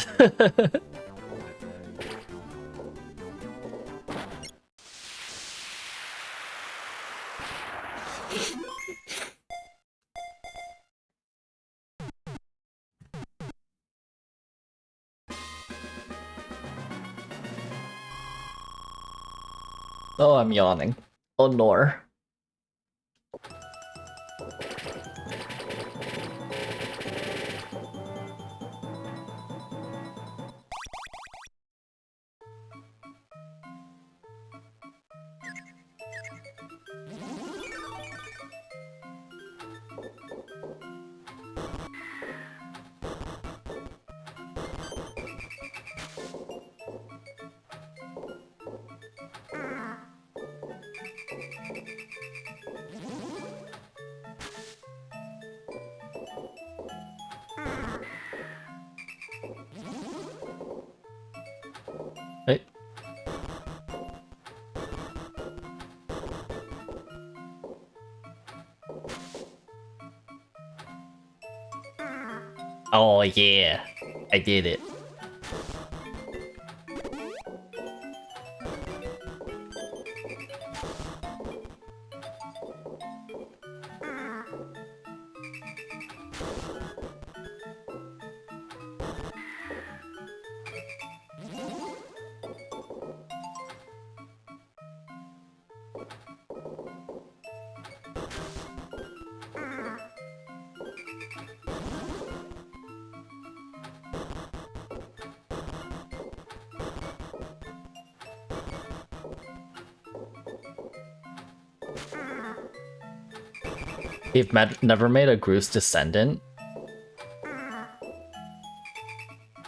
A: Oh, I'm yawning. Oh, nor. Hey. Oh yeah, I did it. You've never made a Groose descendant?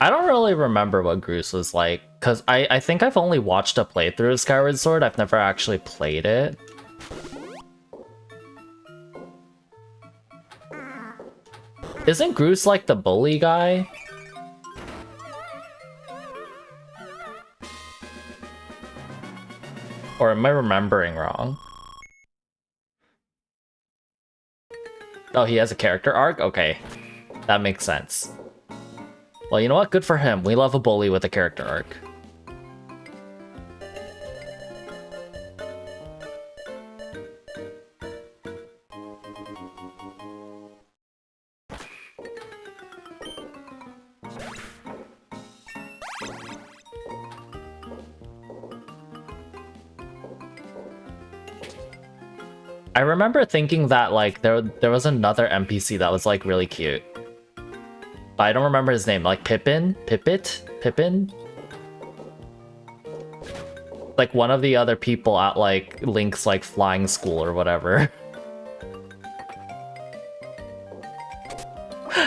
A: I don't really remember what Groose was like, because I think I've only watched a playthrough of Skyward Sword. I've never actually played it. Isn't Groose like the bully guy? Or am I remembering wrong? Oh, he has a character arc? Okay. That makes sense. Well, you know what? Good for him. We love a bully with a character arc. I remember thinking that like there was another NPC that was like really cute. But I don't remember his name. Like Pippin? Pippin? Like one of the other people at like Link's like flying school or whatever.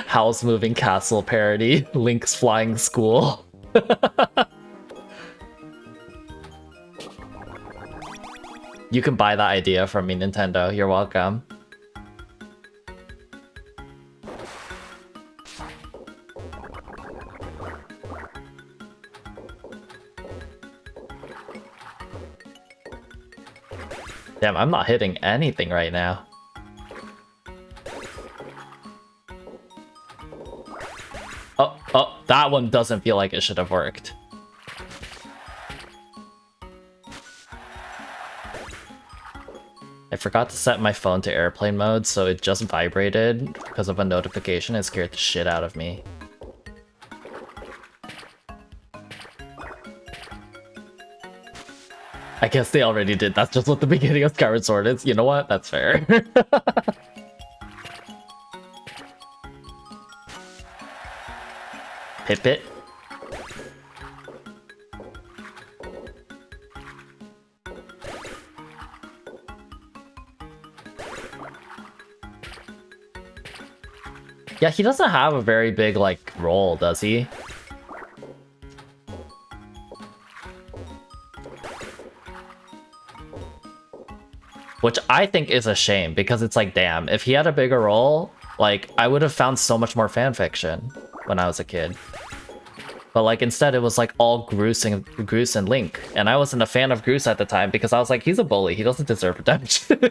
A: Howl's Moving Castle parody. Link's flying school. You can buy that idea from me, Nintendo. You're welcome. Damn, I'm not hitting anything right now. Oh, that one doesn't feel like it should have worked. I forgot to set my phone to airplane mode, so it just vibrated because of a notification. It scared the shit out of me. I guess they already did. That's just what the beginning of Skyward Sword is. You know what? That's fair. Pip. Yeah, he doesn't have a very big, like, role, does he? Which I think is a shame, because it's like, damn, if he had a bigger role, like, I would have found so much more fanfiction when I was a kid. But, like, instead it was, like, all Groose and Link. And I wasn't a fan of Groose at the time, because I was like, he's a bully, he doesn't deserve redemption.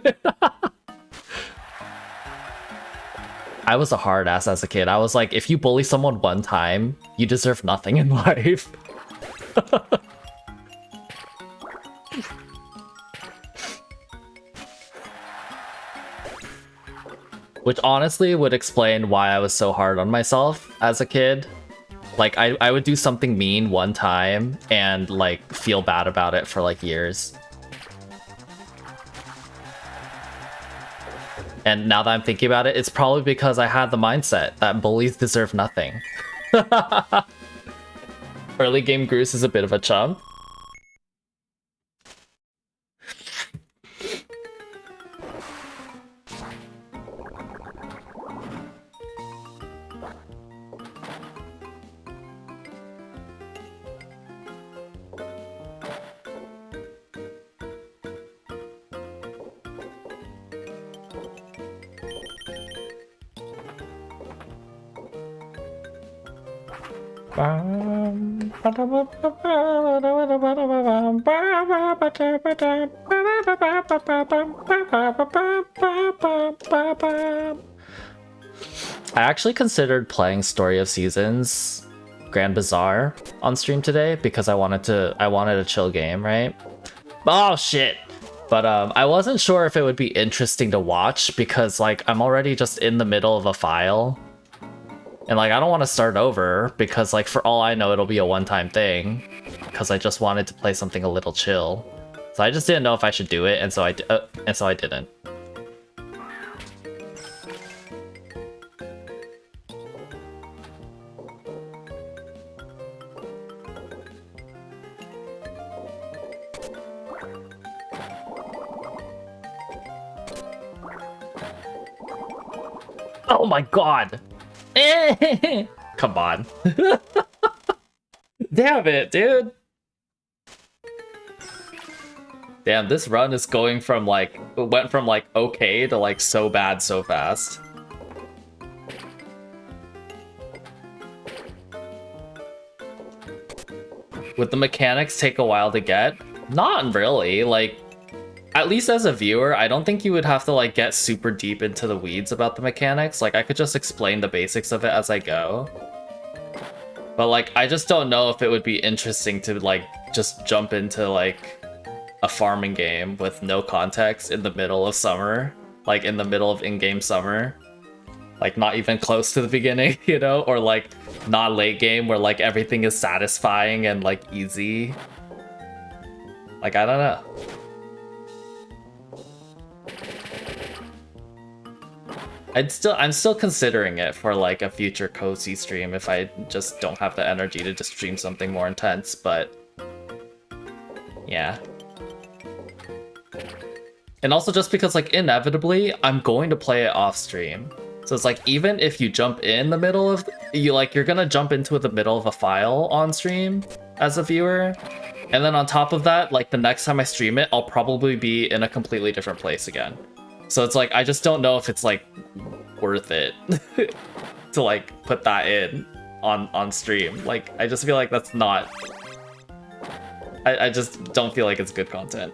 A: I was a hard ass as a kid. I was like, if you bully someone one time, you deserve nothing in life. Which honestly would explain why I was so hard on myself as a kid. Like, I would do something mean one time and, like, feel bad about it for, like, years. And now that I'm thinking about it, it's probably because I had the mindset that bullies deserve nothing. Early game Groose is a bit of a chump. I actually considered playing Story of Seasons Grand Bazaar on stream today because I wanted a chill game, right? Oh shit. But I wasn't sure if it would be interesting to watch because like I'm already just in the middle of a file. And like I don't want to start over because like for all I know it'll be a one-time thing because I just wanted to play something a little chill. So I just didn't know if I should do it and so I didn't. Oh my god! Come on. Damn it, dude! Damn, this run is going from like, went from like okay to like so bad so fast. Would the mechanics take a while to get? Not really, like, at least as a viewer, I don't think you would have to like get super deep into the weeds about the mechanics. Like I could just explain the basics of it as I go. But like, I just don't know if it would be interesting to like just jump into like a farming game with no context in the middle of summer, like in the middle of in-game summer. Like not even close to the beginning, you know? Or like not late game where like everything is satisfying and like easy. Like, I don't know. I'm still considering it for like a future cozy stream if I just don't have the energy to just stream something more intense, but yeah. And also just because like inevitably I'm going to play it off stream. So it's like even if you jump in the middle of you're gonna jump into the middle of a file on stream as a viewer. And then on top of that, like the next time I stream it, I'll probably be in a completely different place again. So it's like I just don't know if it's like worth it to like put that in on stream. Like I just feel like that's not I just don't feel like it's good content.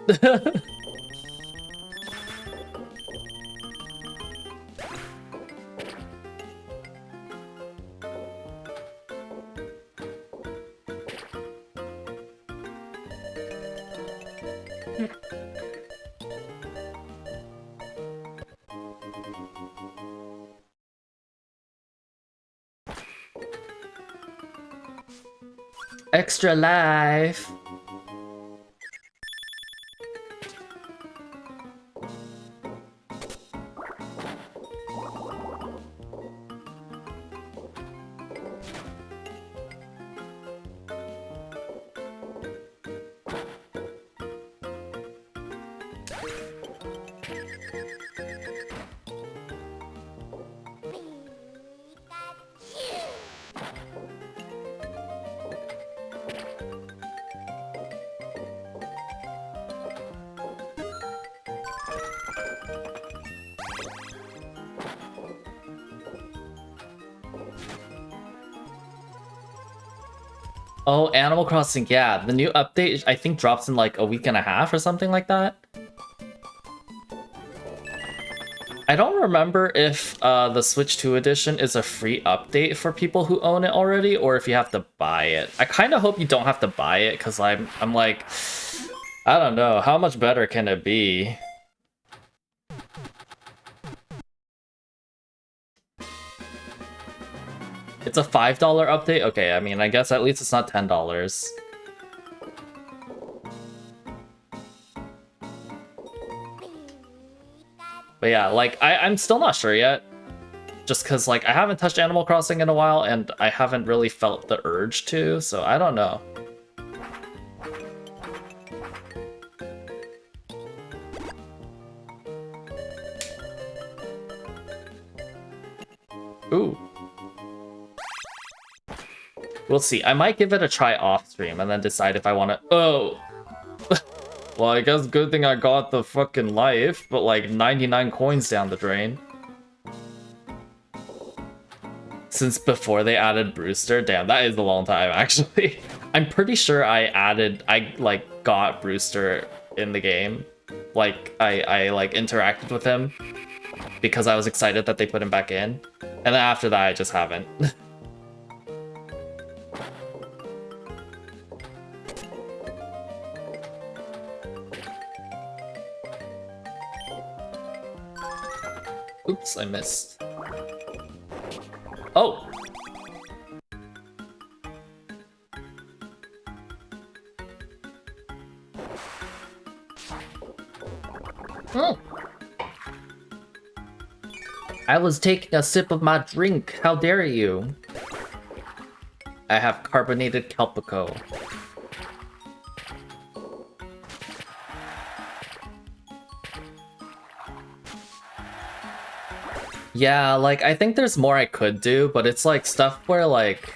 A: Extra life. Oh, Animal Crossing, yeah. The new update, I think, drops in like a week and a half or something like that. I don't remember if the Switch 2 edition is a free update for people who own it already, or if you have to buy it. I kind of hope you don't have to buy it, because I'm like, I don't know, how much better can it be? It's a $5 update? Okay, I mean, I guess at least it's not $10. But yeah, like, I'm still not sure yet. Just because, like, I haven't touched Animal Crossing in a while, and I haven't really felt the urge to, so I don't know. Ooh. We'll see. I might give it a try off stream and then decide if I want to... Oh! Well, I guess good thing I got the fucking life, but like 99 coins down the drain. Since before they added Brewster? Damn, that is a long time, actually. I'm pretty sure I like got Brewster in the game. Like, I like interacted with him because I was excited that they put him back in. And then after that, I just haven't. Oops, I missed. Oh! Oh! I was taking a sip of my drink. How dare you? I have carbonated Kelpico. Yeah, like, I think there's more I could do, but it's like stuff where like...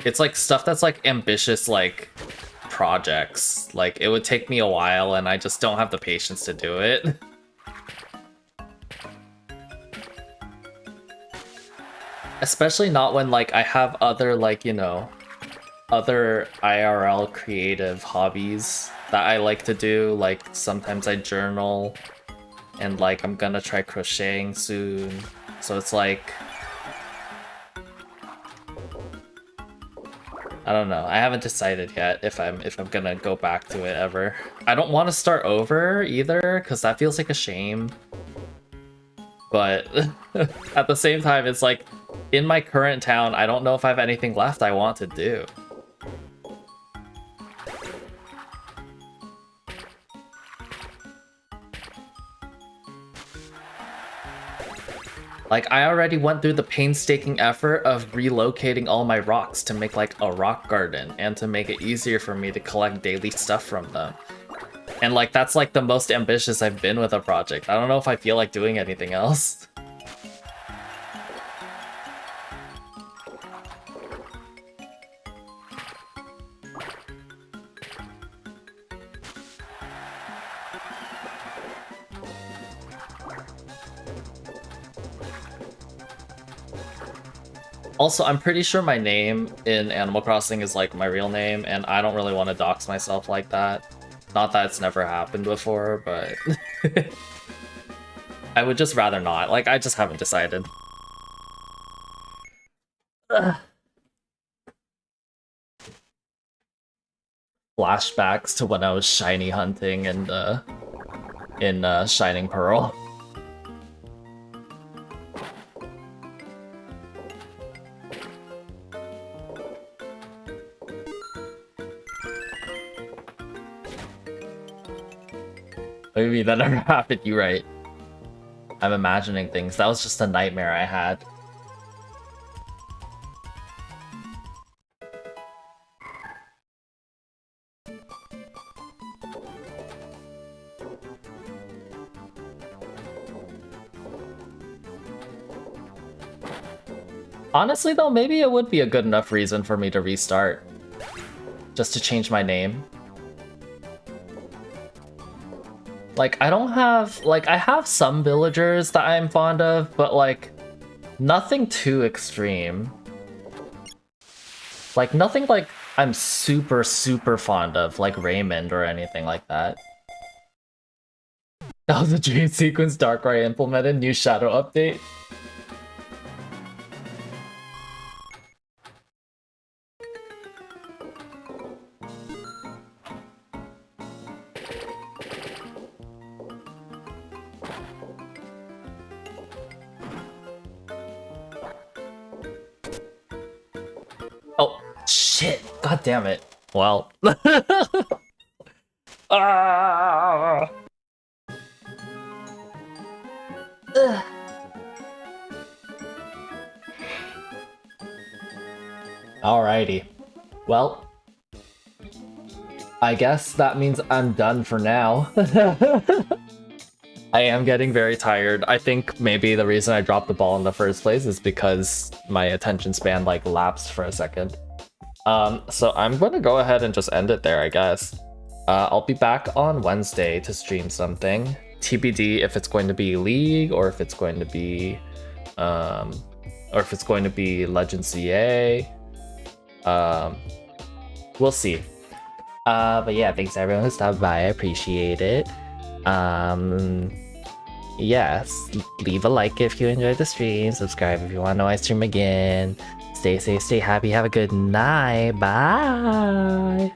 A: It's like stuff that's like ambitious, like, projects. Like, it would take me a while and I just don't have the patience to do it. Especially not when, like, I have other, like, you know, other IRL creative hobbies that I like to do. Like, sometimes I journal, and, like, I'm gonna try crocheting soon. So it's like... I don't know. I haven't decided yet if I'm gonna go back to it ever. I don't want to start over either, because that feels like a shame. But at the same time, it's like, in my current town, I don't know if I have anything left I want to do. Like, I already went through the painstaking effort of relocating all my rocks to make, like, a rock garden and to make it easier for me to collect daily stuff from them. And, like, that's, like, the most ambitious I've been with a project. I don't know if I feel like doing anything else. Also, I'm pretty sure my name in Animal Crossing is like my real name, and I don't really want to dox myself like that. Not that it's never happened before, but I would just rather not. Like, I just haven't decided. Ugh. Flashbacks to when I was shiny hunting and in Shining Pearl. Maybe that never happened, you're right. I'm imagining things. That was just a nightmare I had. Honestly though, maybe it would be a good enough reason for me to restart. Just to change my name. Like, I don't have, like, I have some villagers that I'm fond of, but, like, nothing too extreme. Like, nothing, like, I'm super, super fond of, like Raymond or anything like that. That was a dream sequence Darkrai implemented, new Shadow update. Oh, shit. God damn it. Well. Ah. Alrighty. Well, I guess that means I'm done for now. I am getting very tired. I think maybe the reason I dropped the ball in the first place is because my attention span like lapsed for a second. So I'm gonna go ahead and just end it there, I guess. I'll be back on Wednesday to stream something. TBD if it's going to be League or if it's going to be Legend CA. We'll see. But yeah, thanks everyone who stopped by. I appreciate it. Yes, leave a like if you enjoyed the stream, subscribe if you want to know I stream again. Stay safe, stay happy, have a good night, bye!